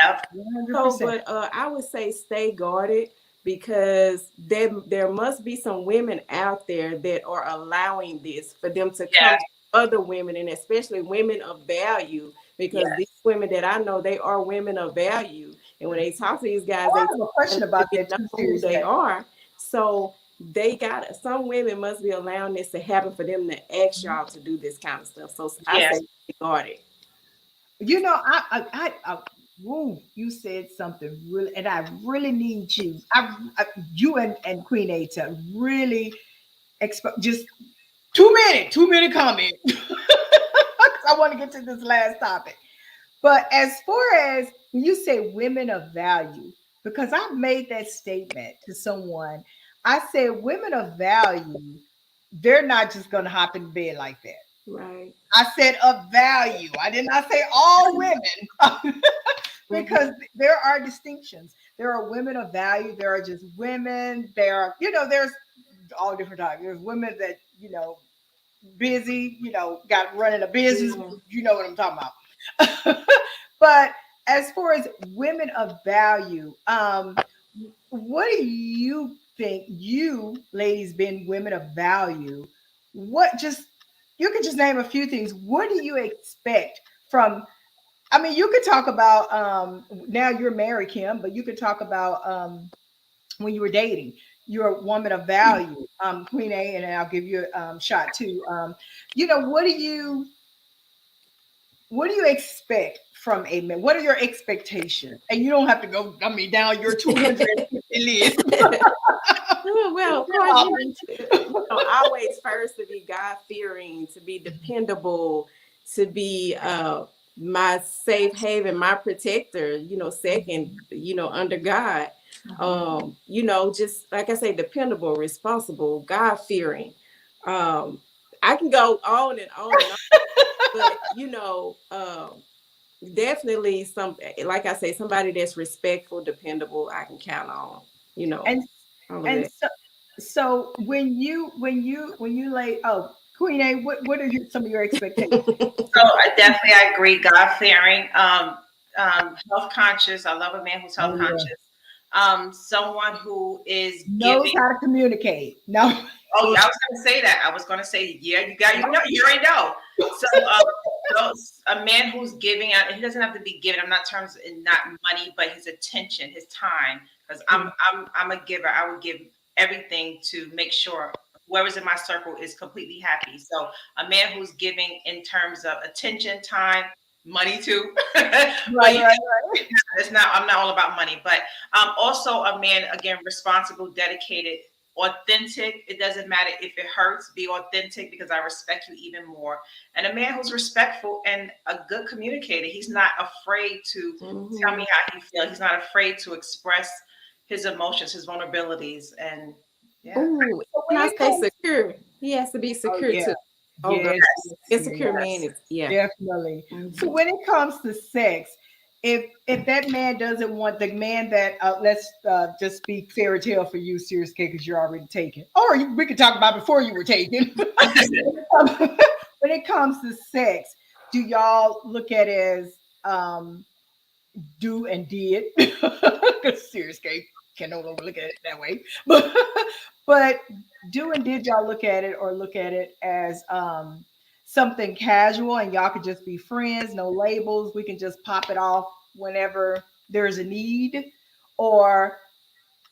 Yep. So, 100%. but I would say stay guarded, because there must be some women out there that are allowing this for them to Yeah. come to other women, and especially women of value, because these Yes. women that I know, they are women of value, and when they talk to these guys, Oh, I they have a tell question them to about be that know too, who Serious they K. are. So they got, some women must be allowing this to happen for them to ask y'all to do this kind of stuff. So I Yeah. say stay guarded. You know, woo, you said something really, and I really need you. You and Queen A to really just 2 minute comment. 'Cause I want to get to this last topic. But as far as when you say women of value, because I made that statement to someone, I said women of value, they're not just going to hop in bed like that. Right. I said of value. I did not say all women. Because there are distinctions. There are women of value. There are just women. There are, there's all different types. There's women that, busy, got running a business. Yeah. You know what I'm talking about. But as far as women of value, what do you think, you ladies being women of value, what just, you could just name a few things. What do you expect from, I mean, you could talk about, now you're married, Kim, but you could talk about, when you were dating, you're a woman of value, Queen A, and I'll give you a shot too. What do you expect from a man? What are your expectations? And you don't have to go, I mean, down your 250 list. Well, of course, you need to, always first to be God fearing, to be dependable, to be my safe haven, my protector. Second, under God, just like I say, dependable, responsible, God fearing. I can go on and on and on, but definitely some, like I say, somebody that's respectful, dependable, I can count on. You know, and all of and that. so when you lay, oh, Queen A, what are some of your expectations? So I agree. God fearing, health conscious. I love a man who's health Oh yeah, conscious. Someone who is knows giving. how to communicate. No. Oh yeah, I was going to say that. I was going to say, yeah, you know, you already know. So, a man who's giving out, and he doesn't have to be giving. I'm not terms in not money, but his attention, his time. Because I'm a giver. I would give everything to make sure whoever's in my circle is completely happy. So, a man who's giving in terms of attention, time, money too. Right, But right, right. it's not. I'm not all about money, but also a man again responsible, dedicated, authentic. It doesn't matter if it hurts. Be authentic because I respect you even more. And a man who's respectful and a good communicator. He's not afraid to tell Mhm. me how he feels. He's not afraid to express his emotions, his vulnerabilities, and yeah. Ooh, So and when I it say comes, secure. He has to be oh secure yeah, too. Oh, girl, yes, Yes. a yeah, secure man Yes. is, yeah. definitely. So Mhm. when it comes to sex, if that man doesn't want, the man that, let's just speak fairy tale for you, Serious K, because you're already taken, or we could talk about before you were taken. When it comes to sex, do y'all look at it as, do and did? Because Serious K can no longer look at it that way. But do and did y'all look at it, or look at it as, something casual and y'all could just be friends, no labels, we can just pop it off whenever there's a need? or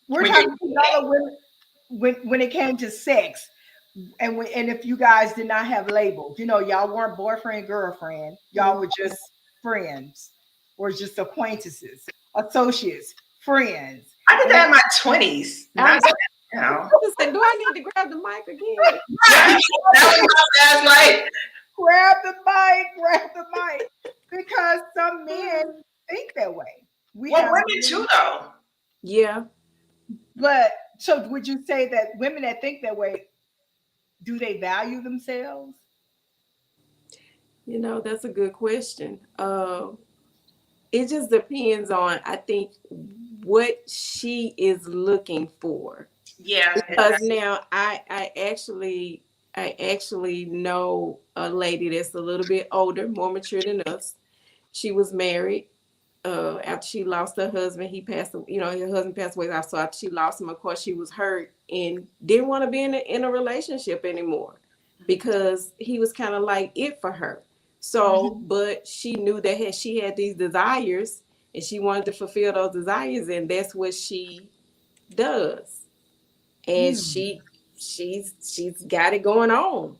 we're When talking you're to y'all when it came to sex, and if you guys did not have labels, y'all weren't boyfriend girlfriend, y'all were just friends, or just acquaintances, associates, friends. I did And that in my 20s. I'm Not, you know. just saying, do I need to grab the mic again? Right. That was my dad's like, grab the mic, because some men think that way. We well, have women too, though. Yeah, But so would you say that women that think that way, do they value themselves? that's a good question. It just depends on, I think, what she is looking for. Yeah, it Because does. now I actually know a lady that's a little bit older, more mature than us. She was married. After she lost her husband, he passed. Her husband passed away. So after she lost him, of course, she was hurt and didn't want to be in a relationship anymore because he was kind of like it for her. So, Mhm. but she knew that she had these desires and she wanted to fulfill those desires, and that's what she does. And Mm. she's got it going on,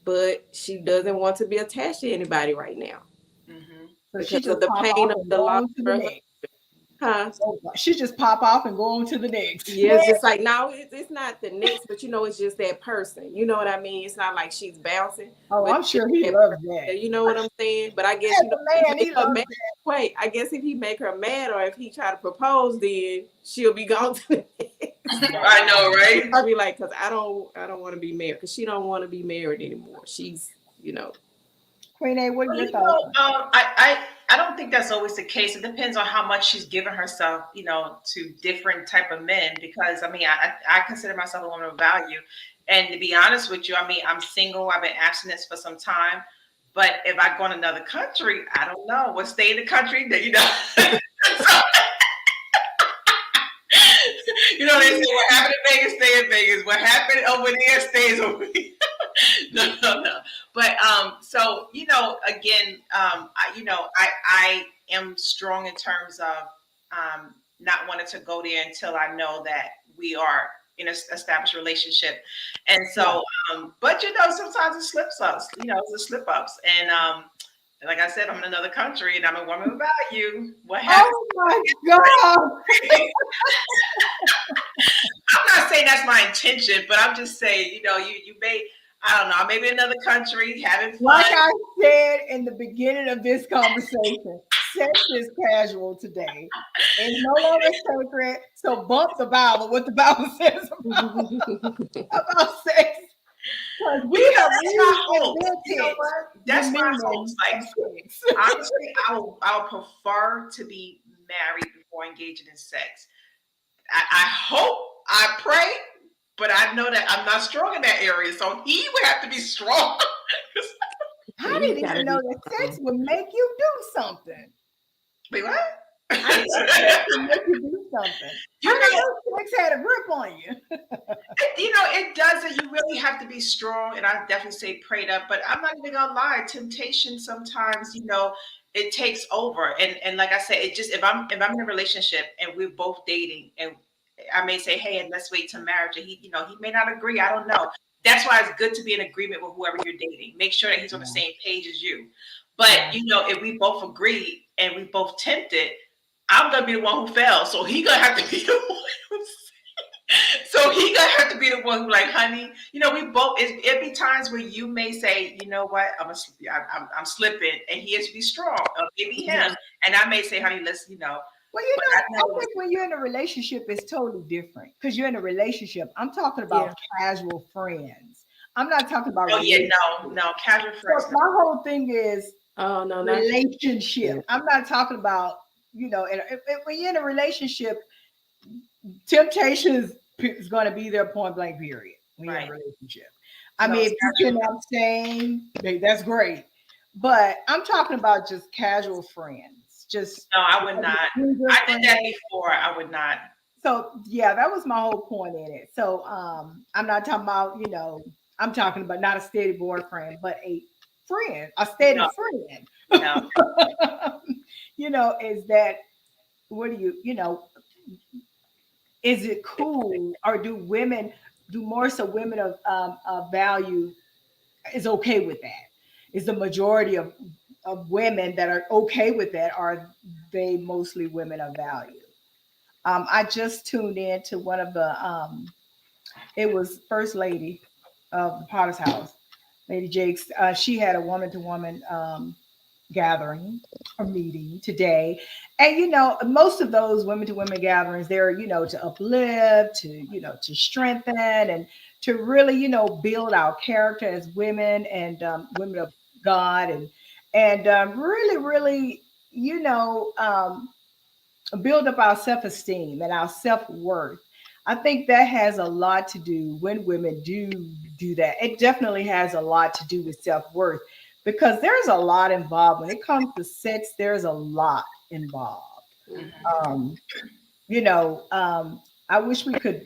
but she doesn't want to be attached to anybody right now Mhm. So she because just of the pop pain off of and the go loss on to the of her husband. next. Huh? She just pop off and go on to the next. Yeah, it's just like, no, it's not the next, but it's just that person. You know what I mean? It's not like she's bouncing, Oh, but I'm it's sure he that loves that. person. You know what I'm saying? But I guess As if a he man, make he her loves mad. that. Wait, I guess if he make her mad, or if he try to propose, then she'll be gone to the next. I know, Wow. right? I'll be like, because I don't want to be married, because she don't want to be married anymore. She's, Queen A, what are Well, your thoughts on it? I don't think that's always the case. It depends on how much she's given herself, to different type of men. Because I mean, I consider myself a woman of value, and to be honest with you, I mean, I'm single. I've been abstinent for some time, but if I go in another country, I don't know what stay in the country that So, they say what happened in Vegas, stay in Vegas. What happened over there stays over here. No. But so again, I am strong in terms of not wanting to go there until I know that we are in an established relationship. And Yeah. so, but sometimes it slips ups. It's the slip ups. And like I said, I'm in another country and I'm a woman of value. What happens? Oh my God. I'm not saying that's my intention, but I'm just saying, you may, I don't know, maybe another country having fun. Like I said in the beginning of this conversation, sex is casual today. It's no longer sacred. So bump the Bible, what the Bible says about sex. Because But we that's my hope. You know invented what? the That's my hopes. meaning Like of sex. honestly, I would prefer to be married before engaging in sex. I hope, I pray, but I know that I'm not strong in that area. So he would have to be strong. I he's didn't got even to know be that sex strong. would make you do something. Wait, what? I didn't know sex would make you do something. you I didn't know, know sex had a grip on you. it doesn't. You really have to be strong, and I definitely say prayed up. But I'm not even gonna lie, temptation sometimes, it takes over. And like I said, it just if I'm in a relationship and we're both dating, and I may say, hey, and let's wait till marriage, and he may not agree. I don't know. That's why it's good to be in agreement with whoever you're dating. Make sure that he's on the Yeah. same page as you. But Yeah. if we both agree and we both tempted, I'm gonna be the one who fell. So he gonna have to be the one who's so he gonna have to be the one who, like, honey, we both. It be times where you may say, you know what, I'm slipping, and he has to be strong, or maybe him, Mhm. and I may say, honey, let's. Well, But I I know, think when you're in a relationship, it's totally different because you're in a relationship. I'm talking Yeah. about casual friends. I'm not talking about oh yeah, relationship. no, casual So friends, no. my whole thing is Oh no, not relationship. yeah. I'm not talking about, and when you're in a relationship, temptation is going to be there point blank period when you're in a Right? relationship. I No, mean, it's if you can casual. abstain, that's great. But I'm talking about just casual friends, just No, I would not. good I did friends. that before. I would not. So yeah, that was my whole point in it. So I'm not talking about, I'm talking about not a steady boyfriend, but a friend, a steady No, friend. no. Is that what do you, is it cool, or do more so women of value is okay with that? Is the majority of women that are okay with that, are they mostly women of value? I just tuned in to one of the it was First Lady of the Potter's House, Lady Jakes. She had a woman to woman gathering or meeting today. And most of those women to women gatherings, they're, to uplift, to strengthen, and to really, build our character as women, and women of God, and really, really, you know, um, build up our self-esteem and our self-worth. I think that has a lot to do when women do that. It definitely has a lot to do with self-worth, because there's a lot involved when it comes to sex. There's a lot involved. Mhm. Um, you know, um, I wish we could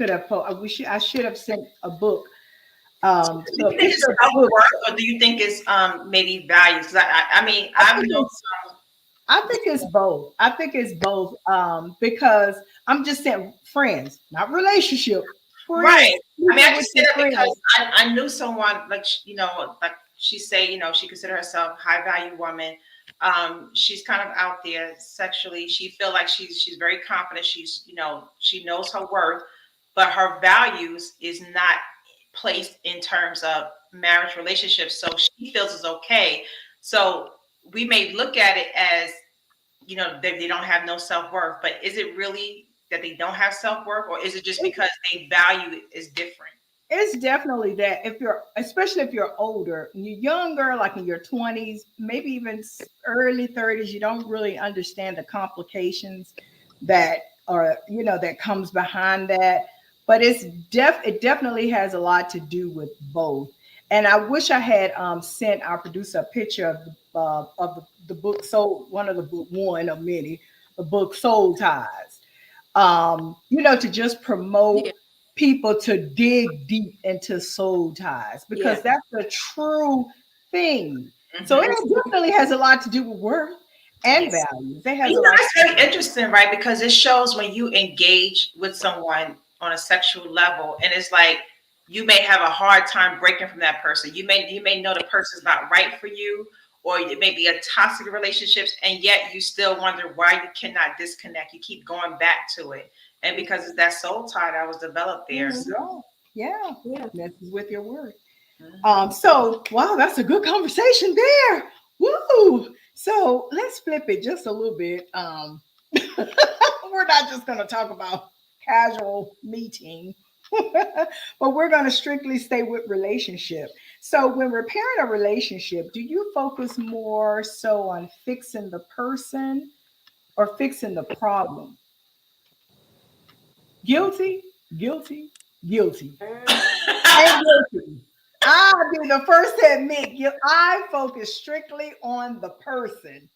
have. I should have sent a book. Do To a you think it's picture of the self book. worth, or do you think it's maybe values? 'Cause I mean, I I've think known it's I think it's both. I think it's both. Because I'm just saying, friends, not relationship. Friends, right. I mean, I sleeping with just say your that friends. because I knew someone like like she say, she considered herself a high value woman. She's kind of out there sexually. She feel like she's very confident. She knows her worth, but her values is not placed in terms of marriage relationships. So she feels it's okay. So we may look at it as they don't have no self-worth, but is it really that they don't have self-worth, or is it just because they value it is different? It's definitely that. If you're, especially if you're older, you're younger, like in your 20s, maybe even early 30s, you don't really understand the complications that are, that comes behind that. But it definitely has a lot to do with both. And I wish I had sent our producer a picture of the book Soul, one of the book, one of many, the book Soul Ties, to just promote Yeah, people to dig deep into soul ties, because yeah. that's the true thing. So it Hmm. It's definitely has a lot to do with worth and Yes. values. It And has a lot. that's very interesting, right? Because it shows when you engage with someone on a sexual level, and it's like you may have a hard time breaking from that person. You may know the person's not right for you, or it may be a toxic relationships, and yet you still wonder why you cannot disconnect. You keep going back to it, and because it's that soul tie that was developed there. mhm, So, Yeah, yeah. yeah. Messes with your worth. mhm. So wow, that's a good conversation there. Woo! So let's flip it just a little bit. We're not just going to talk about casual meeting, but we're going to strictly stay with relationship. So when repairing a relationship, do you focus more so on fixing the person or fixing the problem? Guilty, guilty, guilty, and guilty. I'll be the first to admit, I focus strictly on the person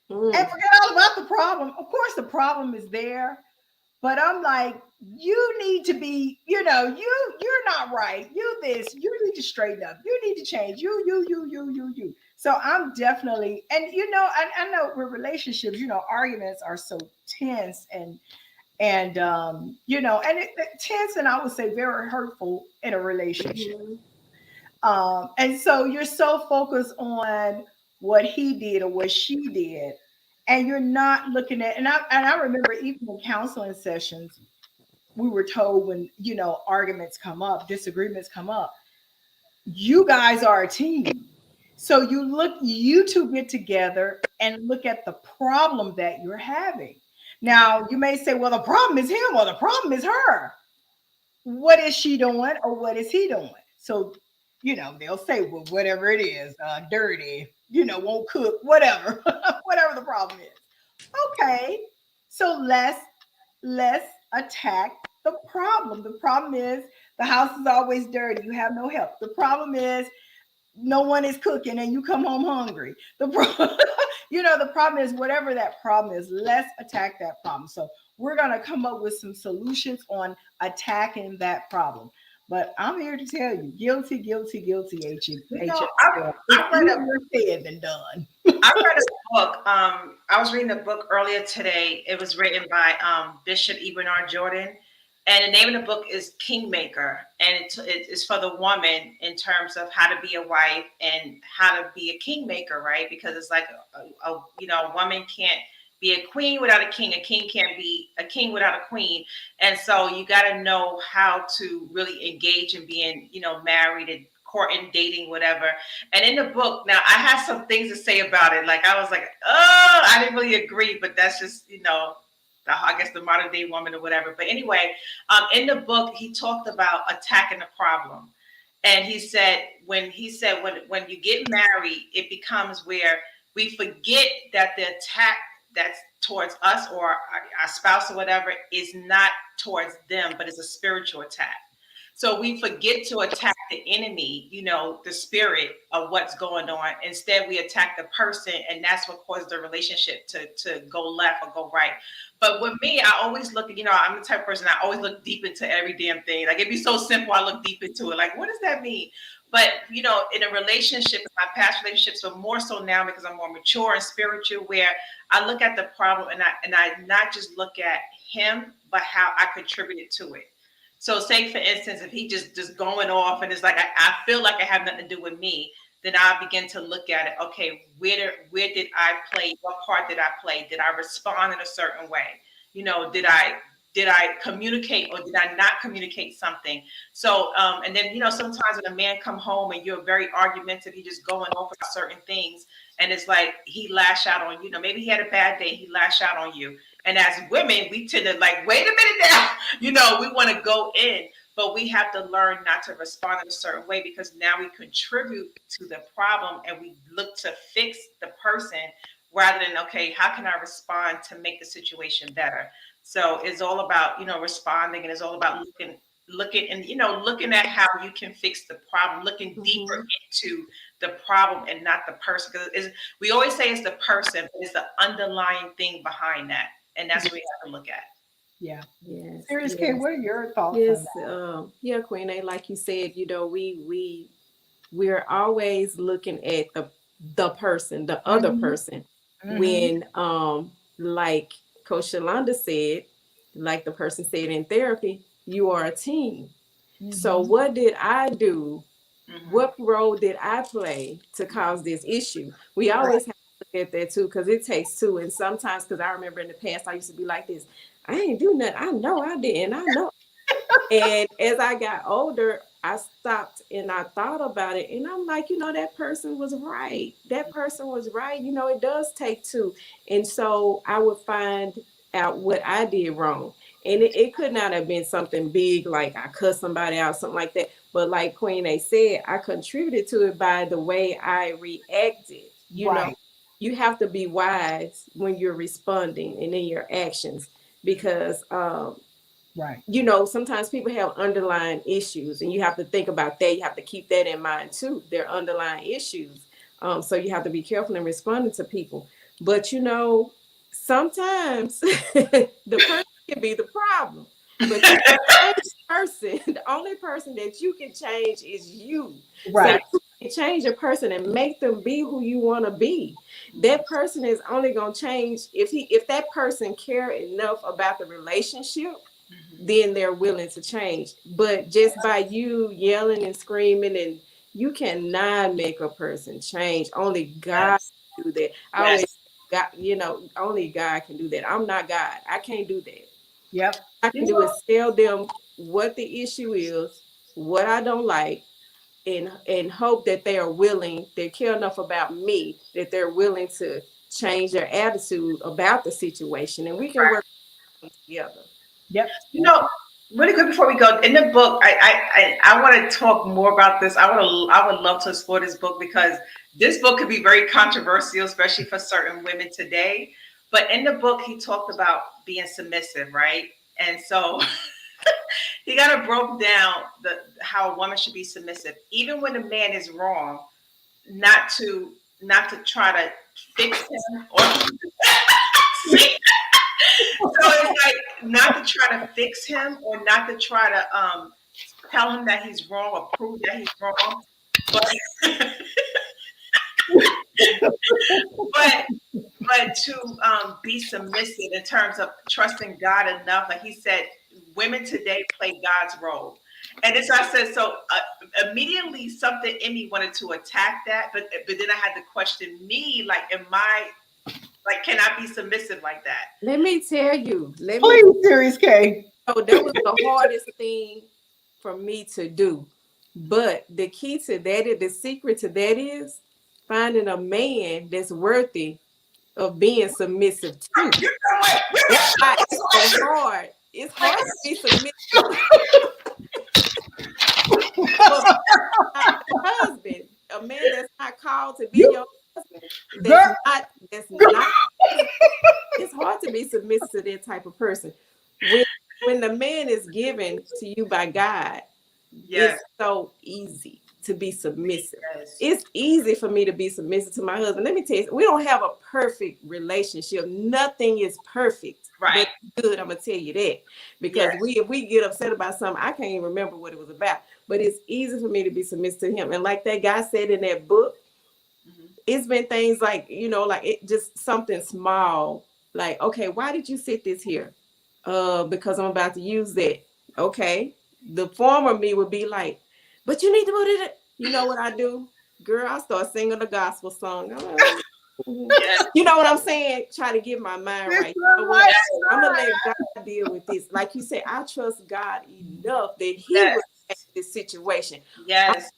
and Mm, forget all about the problem. Of course, the problem is there, but I'm like, you need to be, you're not right. You this, you need to straighten up. You need to change. You. So I'm definitely, and I know with relationships, arguments are so tense, and it tense, and I would say very hurtful in a relationship. mhm, And so you're so focused on what he did or what she did, and you're not looking at. And I remember even in counseling sessions, we were told when arguments come up, disagreements come up, you guys are a team. So you two get together and look at the problem that you're having. Now you may say, well, the problem is him or the problem is her. What is she doing or what is he doing? So, they'll say, well, whatever it is, dirty, won't cook, whatever, whatever the problem is. Okay. So let's attack the problem. The problem is the house is always dirty. You have no help. The problem is no one is cooking and you come home hungry. The problem is whatever that problem is, let's attack that problem. So we're going to come up with some solutions on attacking that problem. But I'm here to tell you, guilty, guilty, guilty, You know, HF. I, It's I read a easier said than done. I read a book. I was reading a book earlier today. It was written by Bishop Ebenard Jordan, and the name of the book is Kingmaker, and it's for the woman in terms of how to be a wife and how to be a kingmaker, right? Because it's like a woman can't be a queen without a king. A king can't be a king without a queen, and so you got to know how to really engage in being, married and courting, dating, whatever. And in the book, now I had some things to say about it. Like I was like, oh, I didn't really agree, but that's just, I guess the modern day woman or whatever. But anyway, in the book, he talked about attacking the problem. And when you get married, it becomes where we forget that the attack that's towards us or our spouse or whatever is not towards them, but it's a spiritual attack. So we forget to attack the enemy, the spirit of what's going on. Instead, we attack the person, and that's what causes the relationship to go left or go right. But with me, I always look at, I'm the type of person, I always look deep into every damn thing. Like it'd be so simple, I look deep into it. Like, what does that mean? But in a relationship, in my past relationships, but more so now because I'm more mature and spiritual, where I look at the problem and I not just look at him, but how I contributed to it. So say for instance, if he just going off and it's like I feel like I have nothing to do with me, then I begin to look at it. Okay, where did I play? What part did I play? Did I respond in a certain way? Did I communicate or did I not communicate something? So and then sometimes when a man come home and you're very argumentative, he just going off about certain things, and it's like he lash out on you. Maybe he had a bad day, he lash out on you. And as women, we tend to like, wait a minute now, we want to go in, but we have to learn not to respond in a certain way because now we contribute to the problem and we look to fix the person rather than, okay, how can I respond to make the situation better? So it's all about, responding, and it's all about looking at how you can fix the problem, looking deeper into the problem and not the person. Because we always say it's the person, but it's the underlying thing behind that. And that's what we have to look at. Yeah. Yes. Serious K, Yes. what are your thoughts Yes. on that? Yeah, Queen A, like you said, we're always looking at the person, the other Mhm. person. Mhm. When like Coach Shalonda said, like the person said in therapy, you are a team. So Mhm. what did I do? Mhm. What role did I play to cause this issue? We Right. always have to look at that too, because it takes two. And sometimes, because I remember in the past, I used to be like this. I ain't do nothing. I know I didn't. I know. And as I got older, I stopped and I thought about it. And I'm like, that person was right. That person was right. It does take two. And so I would find out what I did wrong. And it could not have been something big like I cussed somebody out, something like that. But like Queen A said, I contributed to it by the way I reacted. Right. You have to be wise when you're responding and in your actions because Right. sometimes people have underlying issues, and you have to think about that. You have to keep that in mind too, their underlying issues. So you have to be careful in responding to people. But sometimes the person can be the problem. But you can change the person. The only person that you can change is you. So Right. you can change a person and make them be who you want to be. That person is only gonna change if that person care enough about the relationship, then they're willing to change. But just by you yelling and screaming, and you cannot make a person change. Only God Yes. can do that. I Yes. always God, only God can do that. I'm not God. I can't do that. Yep. I You can do know, is tell them what the issue is, what I don't like, and hope that they are willing, they care enough about me that they're willing to change their attitude about the situation, and we can work together. Yep. you know, really quick before we go, in the book, I want to talk more about this. I would love to explore this book because this book could be very controversial, especially for certain women today. But in the book, he talked about being submissive, right? And so he kind of broke down how a woman should be submissive, even when a man is wrong, not to try to fix him or so it's like not to try to fix him or not to try to tell him that he's wrong or prove that he's wrong, but but to be submissive in terms of trusting God enough, like he said, women today play God's role. And it's I said so immediately something in me wanted to attack that, but then I had to question me, like, am I like, can I be submissive like that? Let me tell you. Please, Series K. Oh, that was the hardest thing for me to do. But the key to that is, the secret to that is finding a man that's worthy of being submissive to. That's why it's so hard. It's hard to be submissive. But a husband, a man that's not called to be your husband, that's not, it's hard to be submissive to that type of person. When the man is given to you by God, it's so easy to be submissive. Yes. It's easy for me to be submissive to my husband. Let me tell you, we don't have a perfect relationship. Nothing is perfect. Right. But good, I'm gonna tell you that. Because if we get upset about something, I can't even remember what it was about. But it's easy for me to be submissive to him. And like that guy said in that book, it's been things like, like it just something small, like, okay, why did you sit this here? Because I'm about to use that. Okay. The former me would be like, but you need to put it. You know what I do? Girl, I start singing the gospel song. You know what I'm saying? Try to get my mind right. You know what? I'm gonna let God deal with this. Like you said, I trust God enough that He will take this situation. Yes.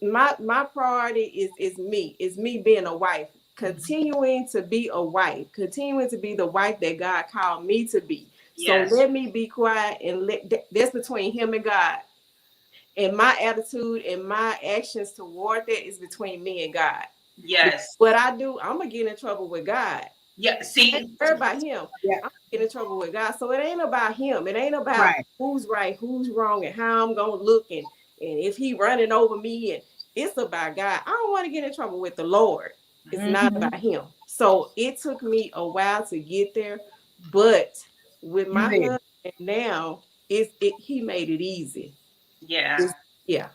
My priority is me. It's me being a wife, continuing to be a wife, continuing to be the wife that God called me to be. Yes. So let me be quiet and that's between him and God. And my attitude and my actions toward that is between me and God. Yes. What I do, I'm gonna get in trouble with God. Yeah. See, I ain't worried about him. Yeah. I'm getting in trouble with God. So it ain't about him. It ain't about who's right, who's wrong, and how I'm gonna look and if he running over me. And it's about God. I don't want to get in trouble with the Lord. It's not about him. So it took me a while to get there, but with my husband now, he made it easy. Yeah. Yeah.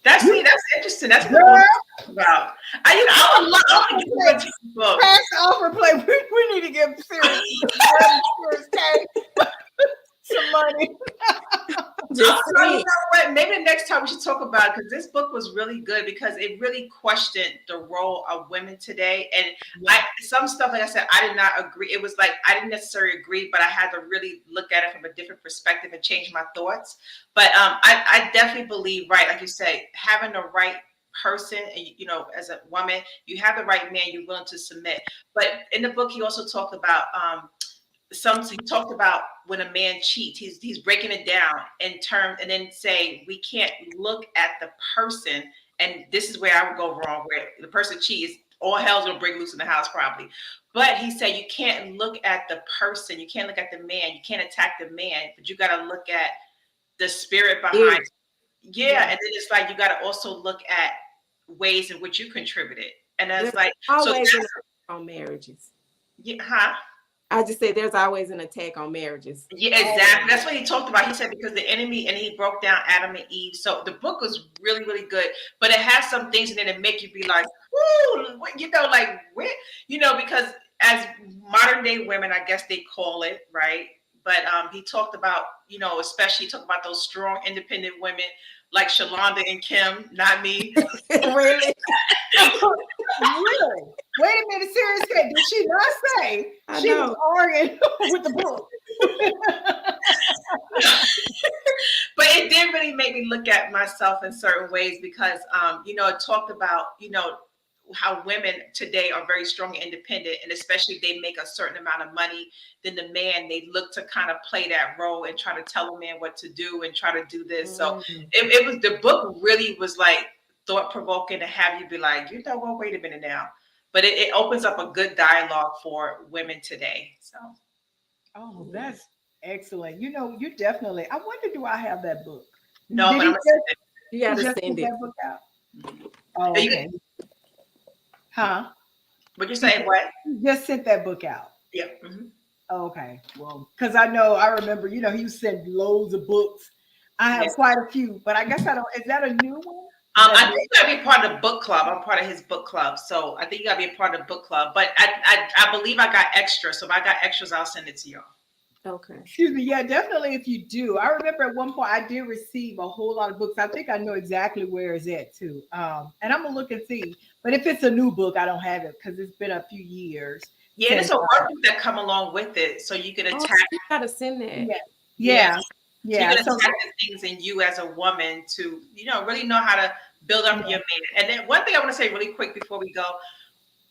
That's interesting. That's what I'm talking about. I would love to get into the book. Pass the offer play. We need to give Serious K some money. You know what? Maybe the next time we should talk about it, because this book was really good because it really questioned the role of women today. And some stuff, like I said, I did not agree. It was like I didn't necessarily agree, but I had to really look at it from a different perspective and change my thoughts. But I definitely believe, right, like you say, having the right person, and as a woman, you have the right man, you're willing to submit. But in the book, he also talked about he talked about when a man cheats, he's breaking it down in terms, and then say we can't look at the person, and this is where I would go wrong, where the person cheats, all hell's gonna break loose in the house probably. But he said you can't look at the person, you can't look at the man, you can't attack the man, but you got to look at the spirit behind it. Yeah, and then it's like you got to also look at ways in which you contributed, and that's like always an attack on marriages. Yeah, huh? I just say there's always an attack on marriages. Yeah, exactly. That's what he talked about. He said because the enemy, and he broke down Adam and Eve. So the book was really, really good, but it has some things in it that make you be like, "Woo!" Like where, because as modern day women, I guess they call it, right? But he talked about, especially he talked about those strong, independent women like Shalonda and Kim, not me. Really? Really? Wait a minute, Serious K, did she not say she was arguing with the book? But it did really make me look at myself in certain ways because, it talked about, how women today are very strong and independent, and especially if they make a certain amount of money, then the man, they look to kind of play that role and try to tell the man what to do and try to do this. So it was, the book really was like thought provoking to have you be like, well, wait a minute now. But it opens up a good dialogue for women today. So, oh, that's excellent. You definitely. I wonder, do I have that book? No, but you got to send it. That book out. Oh, okay. Huh? But you're saying what? You just sent that book out. Yeah. Mm-hmm. Okay. Well, because I remember, he sent loads of books. I have quite a few, but I guess I don't. Is that a new one? I think you gotta be part of the book club. I'm part of his book club, so I think you gotta be a part of the book club. But I believe I got extras, so if I got extras, I'll send it to y'all. Okay. Excuse me. Yeah, definitely. If you do, I remember at one point I did receive a whole lot of books. I think I know exactly where it's at too. And I'm gonna look and see. But if it's a new book, I don't have it because it's been a few years. Yeah, and Since, it's a workbook that come along with it, so you can Oh, attack. you gotta send that. yeah, Yeah, yeah, so you yeah. can So attack the things in you as a woman to, really know how to build up your man. And then one thing I want to say really quick before we go,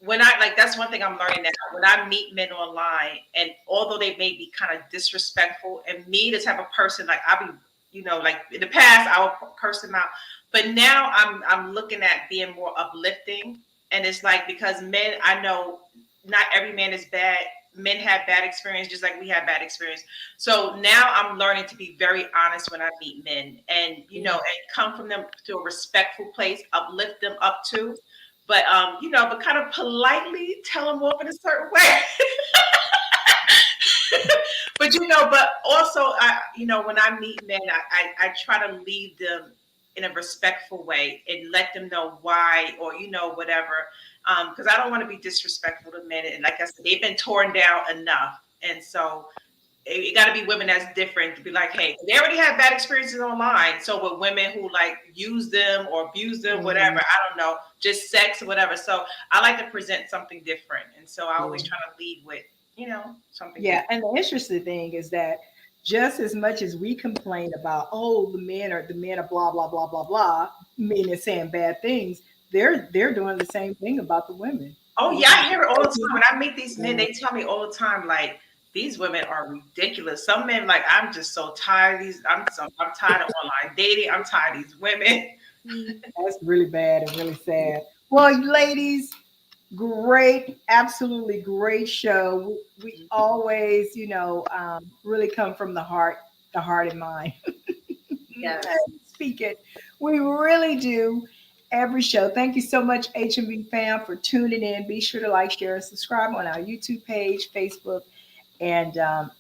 when I like that's one thing I'm learning now. When I meet men online, and although they may be kind of disrespectful, and me the type of person like I'll be, like in the past I would curse them out, but now I'm looking at being more uplifting, and it's like because men, I know not every man is bad. Men have bad experience just like we have bad experience. So now I'm learning to be very honest when I meet men, and and come from them to a respectful place, uplift them up too, but but kind of politely tell them off in a certain way. But but also when I meet men, I try to lead them in a respectful way and let them know why, or whatever, because I don't want to be disrespectful to men, and like I said, they've been torn down enough, and so it got to be women that's different to be like, hey, they already have bad experiences online. So with women who like use them or abuse them, whatever, I don't know, just sex or whatever. So I like to present something different. And so I always try to lead with, something different. and the interesting thing is that just as much as we complain about, oh, the men are blah blah blah blah blah, men are saying bad things, they're doing the same thing about the women. Oh yeah, I hear it all the time. When I meet these men, they tell me all the time, like, these women are ridiculous. Some men, like, I'm just so tired of these. I'm tired of online dating. I'm tired of these women. That's really bad and really sad. Well, ladies, great, absolutely great show. We always, really come from the heart and mind. Yes. Speak it. We really do every show. Thank you so much, HMB fam, for tuning in. Be sure to like, share, and subscribe on our YouTube page, Facebook, and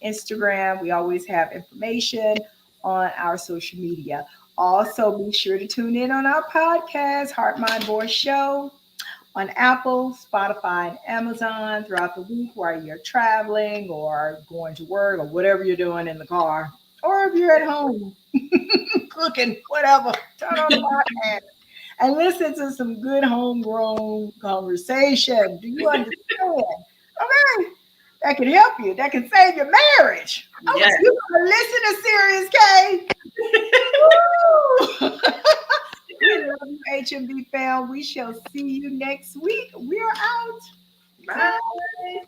Instagram. We always have information on our social media. Also, be sure to tune in on our podcast, Heart Mind Voice Show, on Apple, Spotify, and Amazon throughout the week while you're traveling or going to work or whatever you're doing in the car, or if you're at home cooking, whatever. Turn on the podcast and listen to some good homegrown conversation. Do you understand? Okay. That can help you. That can save your marriage. Oh, Yes. you gotta listen to Serious K. We love you, HMB fam. We shall see you next week. We're out. Bye. Bye.